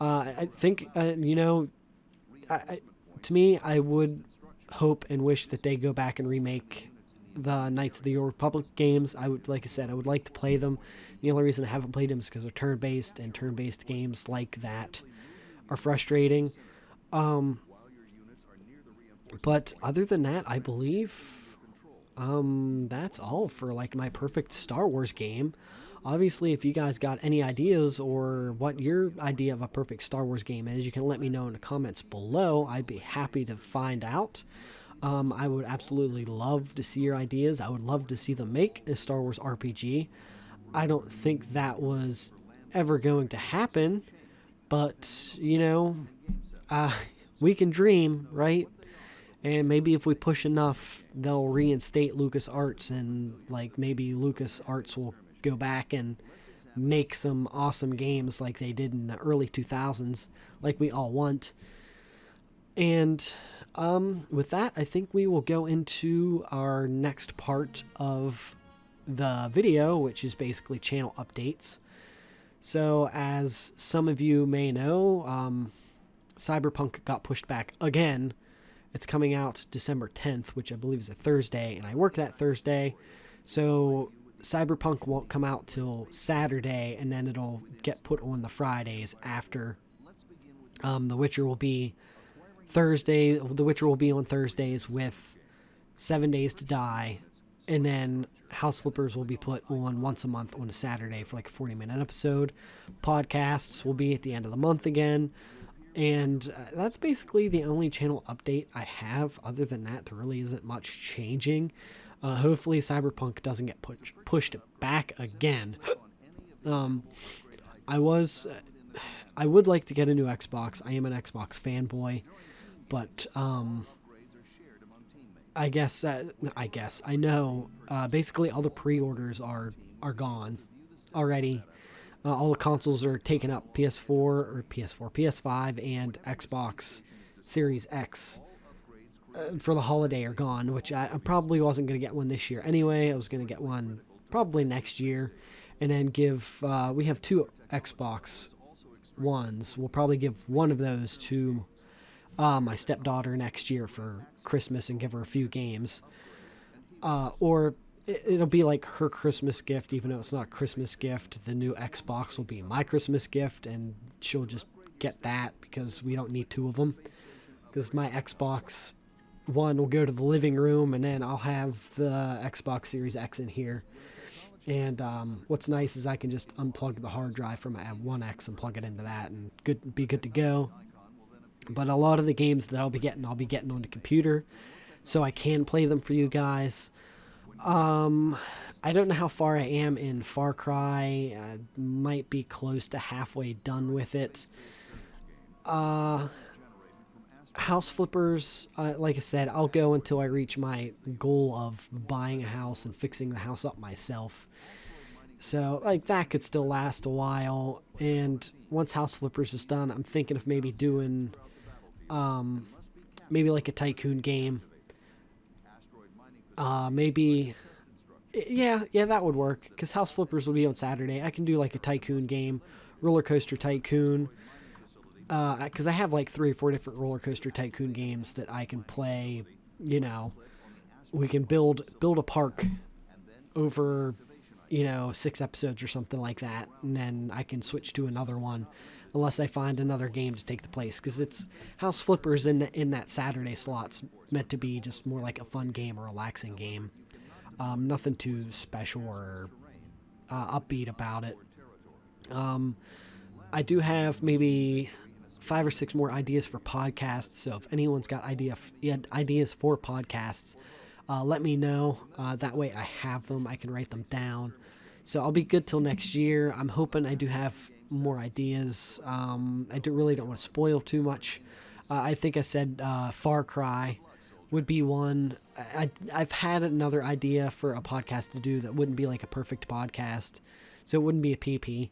I think, to me, I would hope and wish that they go back and remake the Knights of the Old Republic games. Like I said, I would like to play them. The only reason I haven't played them is because they're turn-based, and turn-based games like that are frustrating. But other than that, I believe that's all for like my perfect Star Wars game. Obviously, if you guys got any ideas or what your idea of a perfect Star Wars game is, you can let me know in the comments below. I'd be happy to find out. I would absolutely love to see your ideas. I would love to see them make a Star Wars RPG. I don't think that was ever going to happen, but, we can dream, right? And maybe if we push enough, they'll reinstate LucasArts, and like maybe LucasArts will go back and make some awesome games like they did in the early 2000s, like we all want. And with that, I think we will go into our next part of the video, which is basically channel updates. So as some of you may know, Cyberpunk got pushed back again. It's coming out December 10th, which I believe is a Thursday, and I work that Thursday. So Cyberpunk won't come out till Saturday, and then it'll get put on the Fridays after. The Witcher will be Thursday. The Witcher will be on Thursdays with 7 Days to Die, and then House Flippers will be put on once a month on a Saturday for like a 40-minute episode. Podcasts will be at the end of the month again. And that's basically the only channel update I have. Other than that, there really isn't much changing. Hopefully Cyberpunk doesn't get pushed back again. I would like to get a new Xbox. I am an Xbox fanboy. But I know basically all the pre-orders are gone already. All the consoles are taken up, PS5, and Xbox Series X for the holiday are gone, which I probably wasn't going to get one this year anyway. I was going to get one probably next year, and then we have 2 Xbox Ones. We'll probably give one of those to my stepdaughter next year for Christmas and give her a few games. Or it'll be like her Christmas gift, even though it's not a Christmas gift. The new Xbox will be my Christmas gift, and she'll just get that because we don't need 2 of them. Because my Xbox One will go to the living room, and then I'll have the Xbox Series X in here. And what's nice is I can just unplug the hard drive from my One X and plug it into that, and be good to go. But a lot of the games that I'll be getting on the computer, so I can play them for you guys. I don't know how far I am in Far Cry. I might be close to halfway done with it. House Flippers, like I said, I'll go until I reach my goal of buying a house and fixing the house up myself. So, like, that could still last a while. And once House Flippers is done, I'm thinking of maybe doing, maybe like a tycoon game. That would work, because House Flippers will be on Saturday. I can do like a tycoon game, Roller Coaster Tycoon, because I have like 3 or 4 different Roller Coaster Tycoon games that I can play. We can build a park over 6 episodes or something like that, and then I can switch to another one unless I find another game to take the place, because it's House Flippers in that Saturday slot's meant to be just more like a fun game, a relaxing game. Nothing too special or upbeat about it. I do have maybe 5 or 6 more ideas for podcasts, so if anyone's got ideas for podcasts, let me know. That way I have them, I can write them down. So I'll be good till next year. I'm hoping I do have more ideas. I really don't want to spoil too much. I think I said Far Cry would be one. I've had another idea for a podcast to do that wouldn't be like a perfect podcast, so it wouldn't be a PP.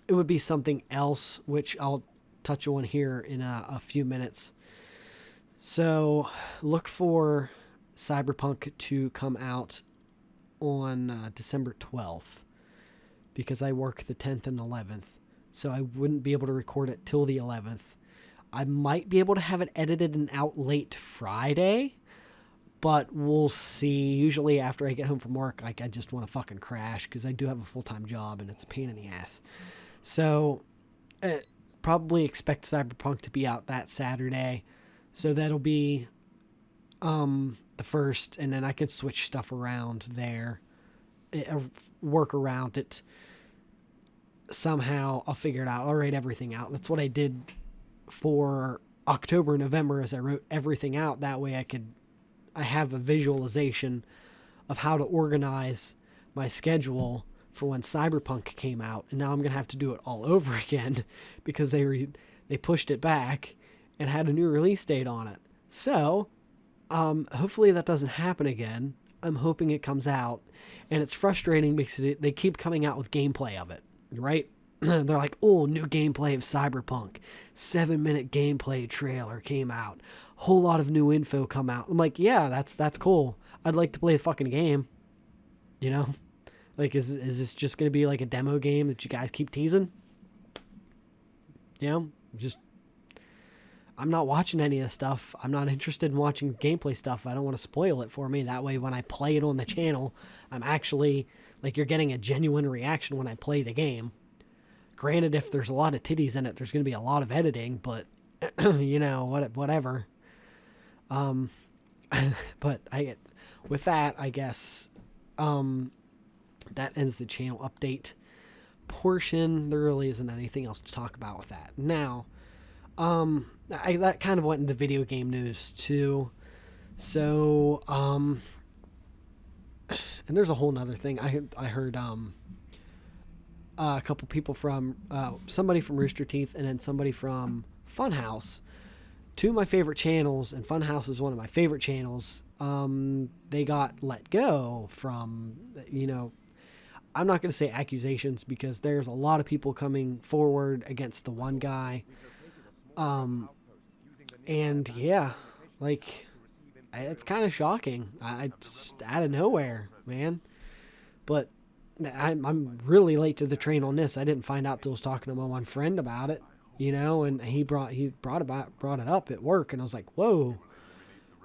It would be something else, which I'll touch on here in a few minutes. So look for Cyberpunk to come out on December 12th because I work the 10th and 11th. So I wouldn't be able to record it till the 11th. I might be able to have it edited and out late Friday, but we'll see. Usually after I get home from work, like, I just want to fucking crash because I do have a full-time job and it's a pain in the ass. So probably expect Cyberpunk to be out that Saturday. So that'll be the first, and then I can switch stuff around there, work around it. Somehow I'll figure it out. I'll write everything out. That's what I did for October, November, is I wrote everything out. That way I have a visualization of how to organize my schedule for when Cyberpunk came out. And now I'm going to have to do it all over again because they pushed it back and had a new release date on it. So, hopefully that doesn't happen again. I'm hoping it comes out. And it's frustrating because they keep coming out with gameplay of it, right? They're like, oh, new gameplay of Cyberpunk. 7-minute gameplay trailer came out. Whole lot of new info come out. I'm like, yeah, that's cool. I'd like to play a fucking game. You know? Like, is this just going to be like a demo game that you guys keep teasing? You know? I'm not watching any of this stuff. I'm not interested in watching gameplay stuff. I don't want to spoil it for me. That way, when I play it on the channel, I'm actually, like, you're getting a genuine reaction when I play the game. Granted, if there's a lot of titties in it, there's going to be a lot of editing, but, you know, whatever. But with that, I guess, that ends the channel update portion. There really isn't anything else to talk about with that. Now, that kind of went into video game news too. So, and there's a whole nother thing. I heard, a couple people from, somebody from Rooster Teeth and then somebody from Funhouse, two of my favorite channels, and Funhouse is one of my favorite channels. They got let go from, you know, I'm not going to say accusations because there's a lot of people coming forward against the one guy. And yeah, like, it's kind of shocking. I just out of nowhere, man. But I'm really late to the train on this. I didn't find out till I was talking to my one friend about it, you know, and he brought it up at work, and I was like, whoa,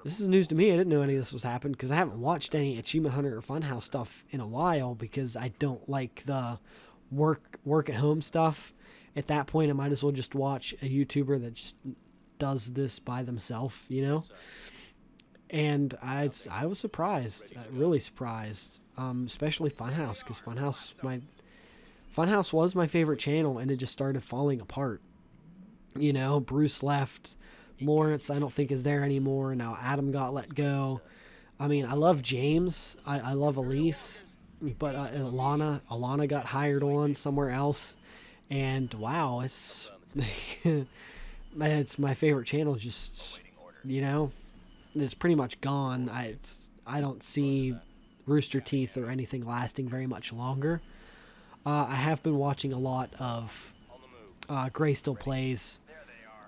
this is news to me. I didn't know any of this was happening because I haven't watched any Achievement Hunter or Funhouse stuff in a while because I don't like the work at home stuff. At that point, I might as well just watch a YouTuber that just does this by themselves, you know? And I was surprised, really surprised, especially Funhouse, because Funhouse was my favorite channel, and it just started falling apart. You know, Bruce left, Lawrence I don't think is there anymore, now Adam got let go. I mean, I love James, I love Elise, but Alana got hired on somewhere else, and wow, it's it's my favorite channel. Just, you know, it's pretty much gone. I don't see Rooster Teeth or anything lasting very much longer. I have been watching a lot of Gray Still Plays.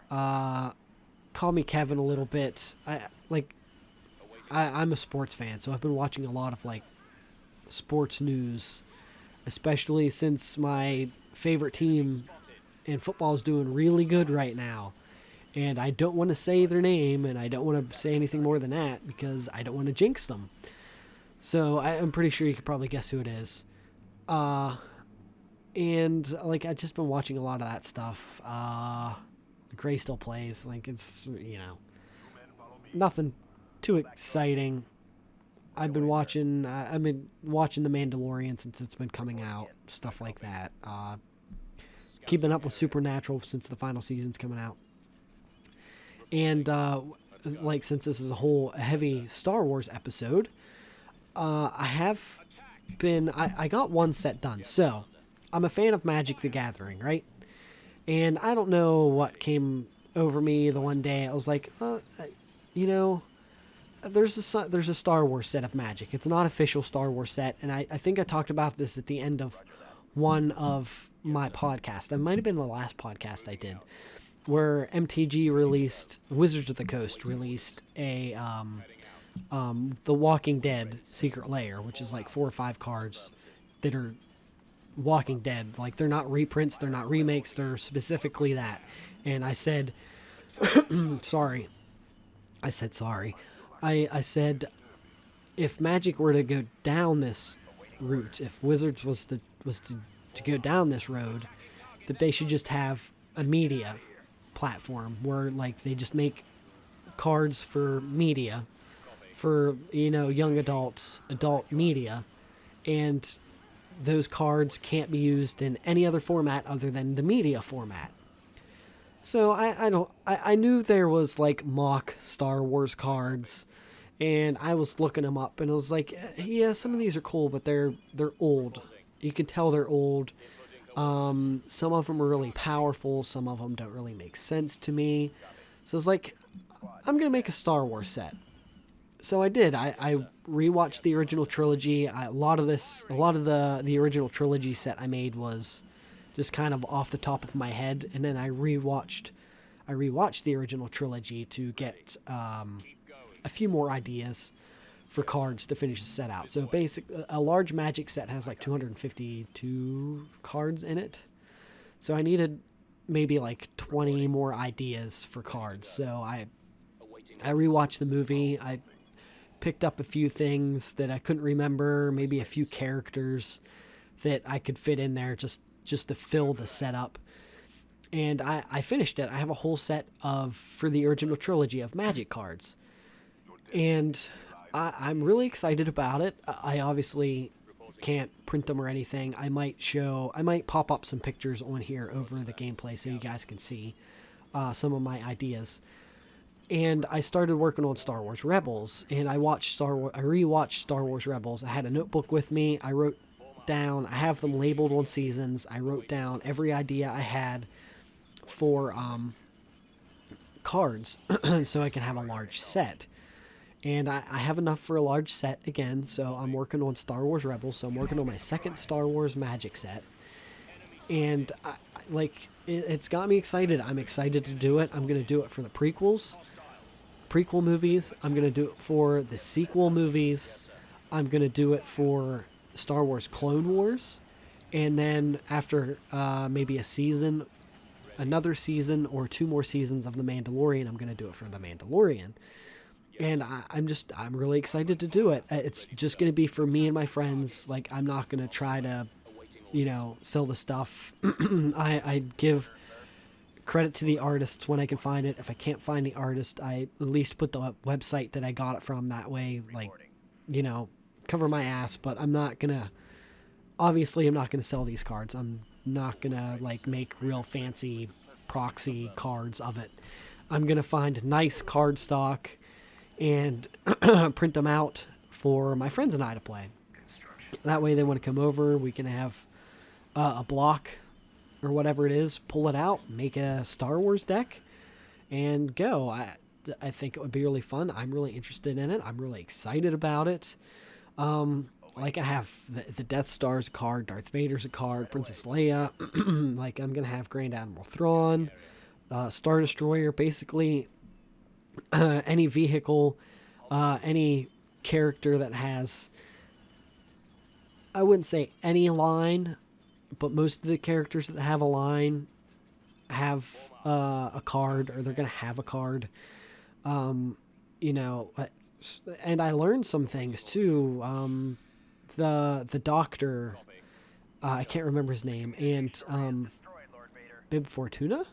Call Me Kevin a little bit. I'm a sports fan, so I've been watching a lot of, like, sports news, especially since my favorite team in football is doing really good right now. And I don't want to say their name, and I don't want to say anything more than that because I don't want to jinx them. So I'm pretty sure you could probably guess who it is. And, like, I've just been watching a lot of that stuff. Gray Still Plays. Like, it's, you know, nothing too exciting. I've been watching The Mandalorian since it's been coming out. Stuff like that. Keeping up with Supernatural since the final season's coming out. And, like, since this is a heavy Star Wars episode, I got one set done. So, I'm a fan of Magic the Gathering, right? And I don't know what came over me the one day. I was like, you know, there's a Star Wars set of Magic. It's not official Star Wars set, and I think I talked about this at the end of one of my podcasts. That might have been the last podcast I did, where MTG released, Wizards of the Coast released a the Walking Dead Secret Lair, which is like 4 or 5 cards that are Walking Dead. Like, they're not reprints, they're not remakes, they're specifically that. And I said, sorry. I said sorry. I said, if Magic were to go down this route, if Wizards was to go down this road, that they should just have a media platform where, like, they just make cards for media, for, you know, young adults, adult media, and those cards can't be used in any other format other than the media format. So I knew there was like mock Star Wars cards, and I was looking them up, and I was like, yeah, some of these are cool, but they're old. You can tell they're old. Some of them are really powerful. Some of them don't really make sense to me. So I was like, I'm gonna make a Star Wars set. So I did. I rewatched the original trilogy. A lot of the original trilogy set I made was just kind of off the top of my head, and then I rewatched the original trilogy to get a few more ideas for cards to finish the set out. So a large Magic set has like 252 cards in it. So I needed maybe like 20 more ideas for cards. So I rewatched the movie. I picked up a few things that I couldn't remember, maybe a few characters that I could fit in there just to fill the setup. And I finished it. I have a whole set for the original trilogy of Magic cards. And I'm really excited about it. I obviously can't print them or anything. I might pop up some pictures on here over the gameplay so you guys can see some of my ideas. And I started working on Star Wars Rebels, and I rewatched Star Wars Rebels. I had a notebook with me. I wrote down, I have them labeled on seasons. I wrote down every idea I had for cards so I can have a large set. And I have enough for a large set again, so I'm working on Star Wars Rebels. So I'm working on my second Star Wars Magic set. And it's got me excited. I'm excited to do it. I'm going to do it for the prequel movies. I'm going to do it for the sequel movies. I'm going to do it for Star Wars Clone Wars. And then after maybe another season or 2 more seasons of The Mandalorian, I'm going to do it for The Mandalorian. And I'm really excited to do it. It's just going to be for me and my friends. Like, I'm not going to try to, sell the stuff. I give credit to the artists when I can find it. If I can't find the artist, I at least put the website that I got it from. That way, cover my ass. But I'm not going to sell these cards. I'm not going to, make real fancy proxy cards of it. I'm going to find nice card stock and print them out for my friends and I to play. That way they want to come over, we can have a block or whatever it is, pull it out, make a Star Wars deck, and go. I think it would be really fun. I'm really interested in it. I'm really excited about it. I have the Death Star's a card, Darth Vader's a card, Princess Leia. I'm going to have Grand Admiral Thrawn, Star Destroyer, basically any vehicle, any character that has, I wouldn't say any line, but most of the characters that have a line have a card, or they're going to have a card. And I learned some things too. The doctor, I can't remember his name, and Bib Fortuna?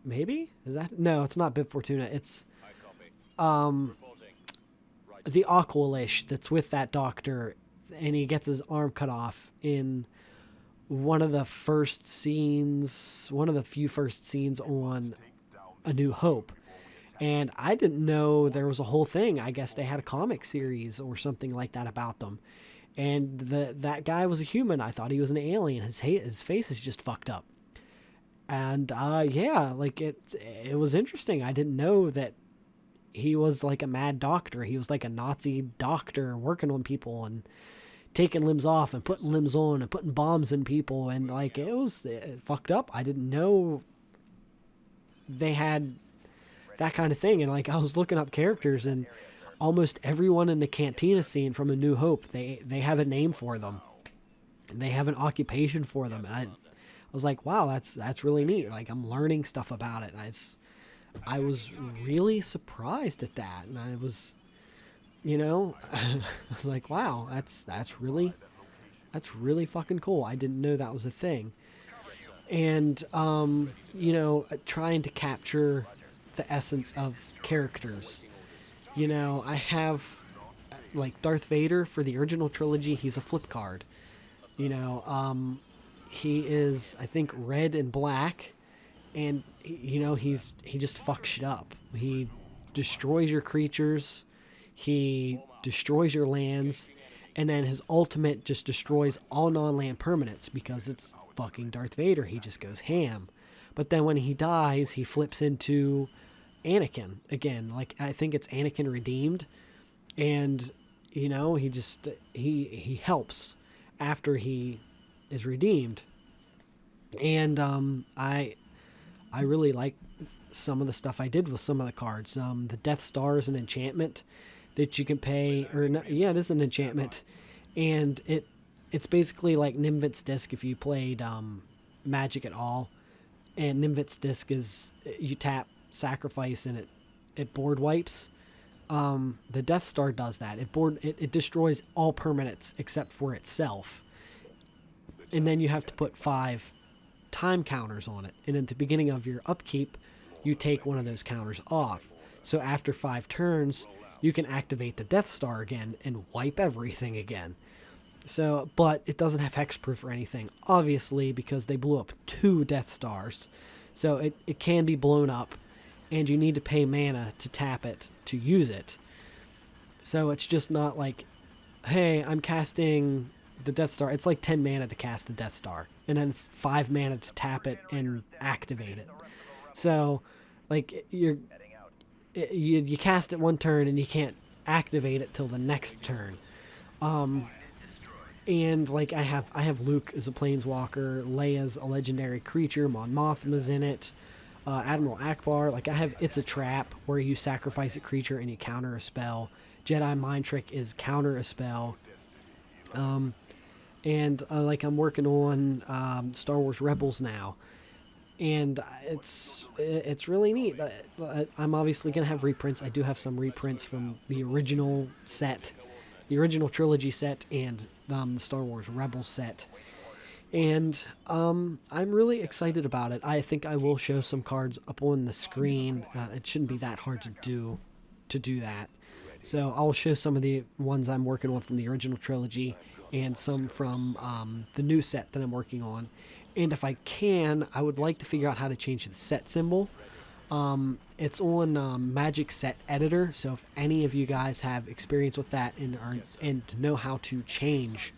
Maybe? Is that? No, it's not Bib Fortuna. It's the Aqualish that's with that doctor, and he gets his arm cut off in one of the few first scenes on A New Hope. And I didn't know there was a whole thing. I guess they had a comic series or something like that about them. And that guy was a human. I thought he was an alien. His face is just fucked up. And it was interesting. I didn't know that he was like a mad doctor. He was like a Nazi doctor working on people and taking limbs off and putting limbs on and putting bombs in people. And it was fucked up. I didn't know they had that kind of thing. And I was looking up characters, and almost everyone in the cantina scene from A New Hope, they have a name for them. And they have an occupation for them. And I was like, wow, that's really neat. Like, I'm learning stuff about it. I was really surprised at that. And I was, I was like, wow, that's really fucking cool. I didn't know that was a thing. And, trying to capture the essence of characters. I have, like, Darth Vader for the original trilogy, he's a flip card. He is, I think, red and black, and, he just fucks shit up. He destroys your creatures, he destroys your lands, and then his ultimate just destroys all non-land permanents because it's fucking Darth Vader. He just goes ham. But then when he dies, he flips into Anakin again. Like, I think it's Anakin redeemed, and he just he helps after he is redeemed. And I really like some of the stuff I did with some of the cards. The Death Star is an enchantment that you can pay, or not, yeah, it is an enchantment, and it's basically like Nimvet's Disc if you played Magic at all. And Nimvet's Disc is, you tap, sacrifice, and it board wipes. The Death Star does that. It destroys all permanents except for itself. And then you have to put 5 time counters on it. And at the beginning of your upkeep, you take one of those counters off. So after 5 turns, you can activate the Death Star again and wipe everything again. So, but it doesn't have hexproof or anything, obviously, because they blew up 2 Death Stars. So it can be blown up, and you need to pay mana to tap it to use it. So it's just not like, hey, I'm casting the Death Star. It's like 10 mana to cast the Death Star, and then it's 5 mana to tap it and activate it. So, like, you cast it one turn, and you can't activate it till the next turn. And like I have Luke as a planeswalker, Leia's a legendary creature, Mon Mothma's in it, Admiral Akbar. Like, it's a trap where you sacrifice a creature and you counter a spell. Jedi Mind Trick is counter a spell. And like, I'm working on Star Wars Rebels now, and it's really neat. I'm obviously gonna have reprints. I do have some reprints from the original set, the original trilogy set, and the Star Wars Rebels set. And I'm really excited about it. I think I will show some cards up on the screen. It shouldn't be that hard to do that. So I'll show some of the ones I'm working on from the original trilogy and some from the new set that I'm working on. And if I can, I would like to figure out how to change the set symbol. It's on Magic Set Editor, so if any of you guys have experience with that and know how to change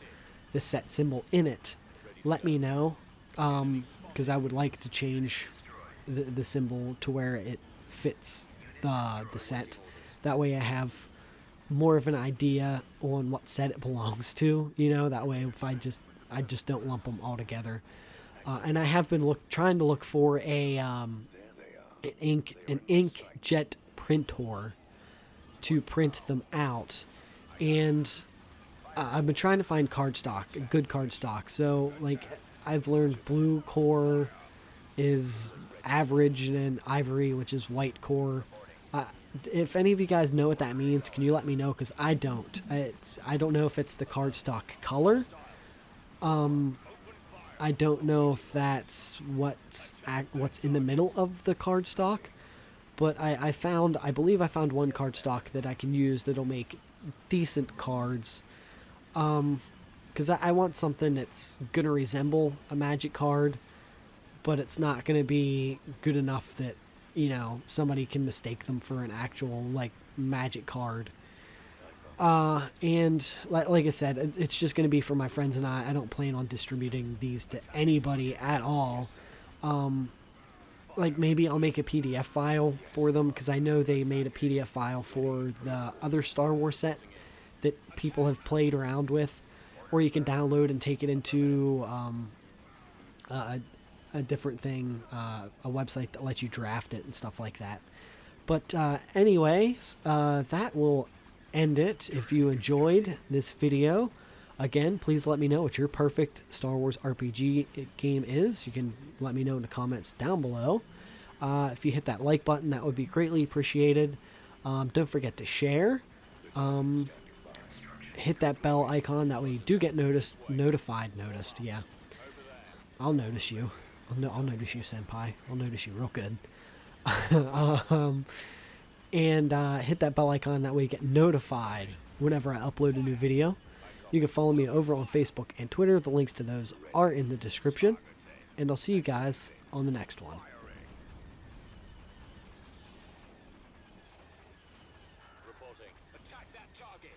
the set symbol in it, let me know, because I would like to change the symbol to where it fits the set. That way I have more of an idea on what set it belongs to, that way if I just don't lump them all together. And I have been trying to look for an inkjet printer to print them out, and I've been trying to find good card stock. So, like, I've learned blue core is average, and then ivory, which is white core. If any of you guys know what that means, can you let me know? Because I don't. I don't know if it's the card stock color. I don't know if that's what's in the middle of the card stock, but I believe I found one card stock that I can use that'll make decent cards. Because I want something that's gonna resemble a Magic card, but it's not gonna be good enough that somebody can mistake them for an actual, like, Magic card. And like I said, it's just going to be for my friends and I. I don't plan on distributing these to anybody at all. Like, maybe I'll make a PDF file for them, because I know they made a PDF file for the other Star Wars set that people have played around with, or you can download and take it into a different thing, a website that lets you draft it and stuff like that. But anyways, that will end it. If you enjoyed this video, again, please let me know what your perfect Star Wars RPG game is. You can let me know in the comments down below. If you hit that like button, that would be greatly appreciated. Don't forget to share. Hit that bell icon, that way you do get notified, yeah. I'll notice you. I'll notice you, senpai. I'll notice you real good. And hit that bell icon, that way you get notified whenever I upload a new video. You can follow me over on Facebook and Twitter. The links to those are in the description. And I'll see you guys on the next one. Reporting. Attack that target!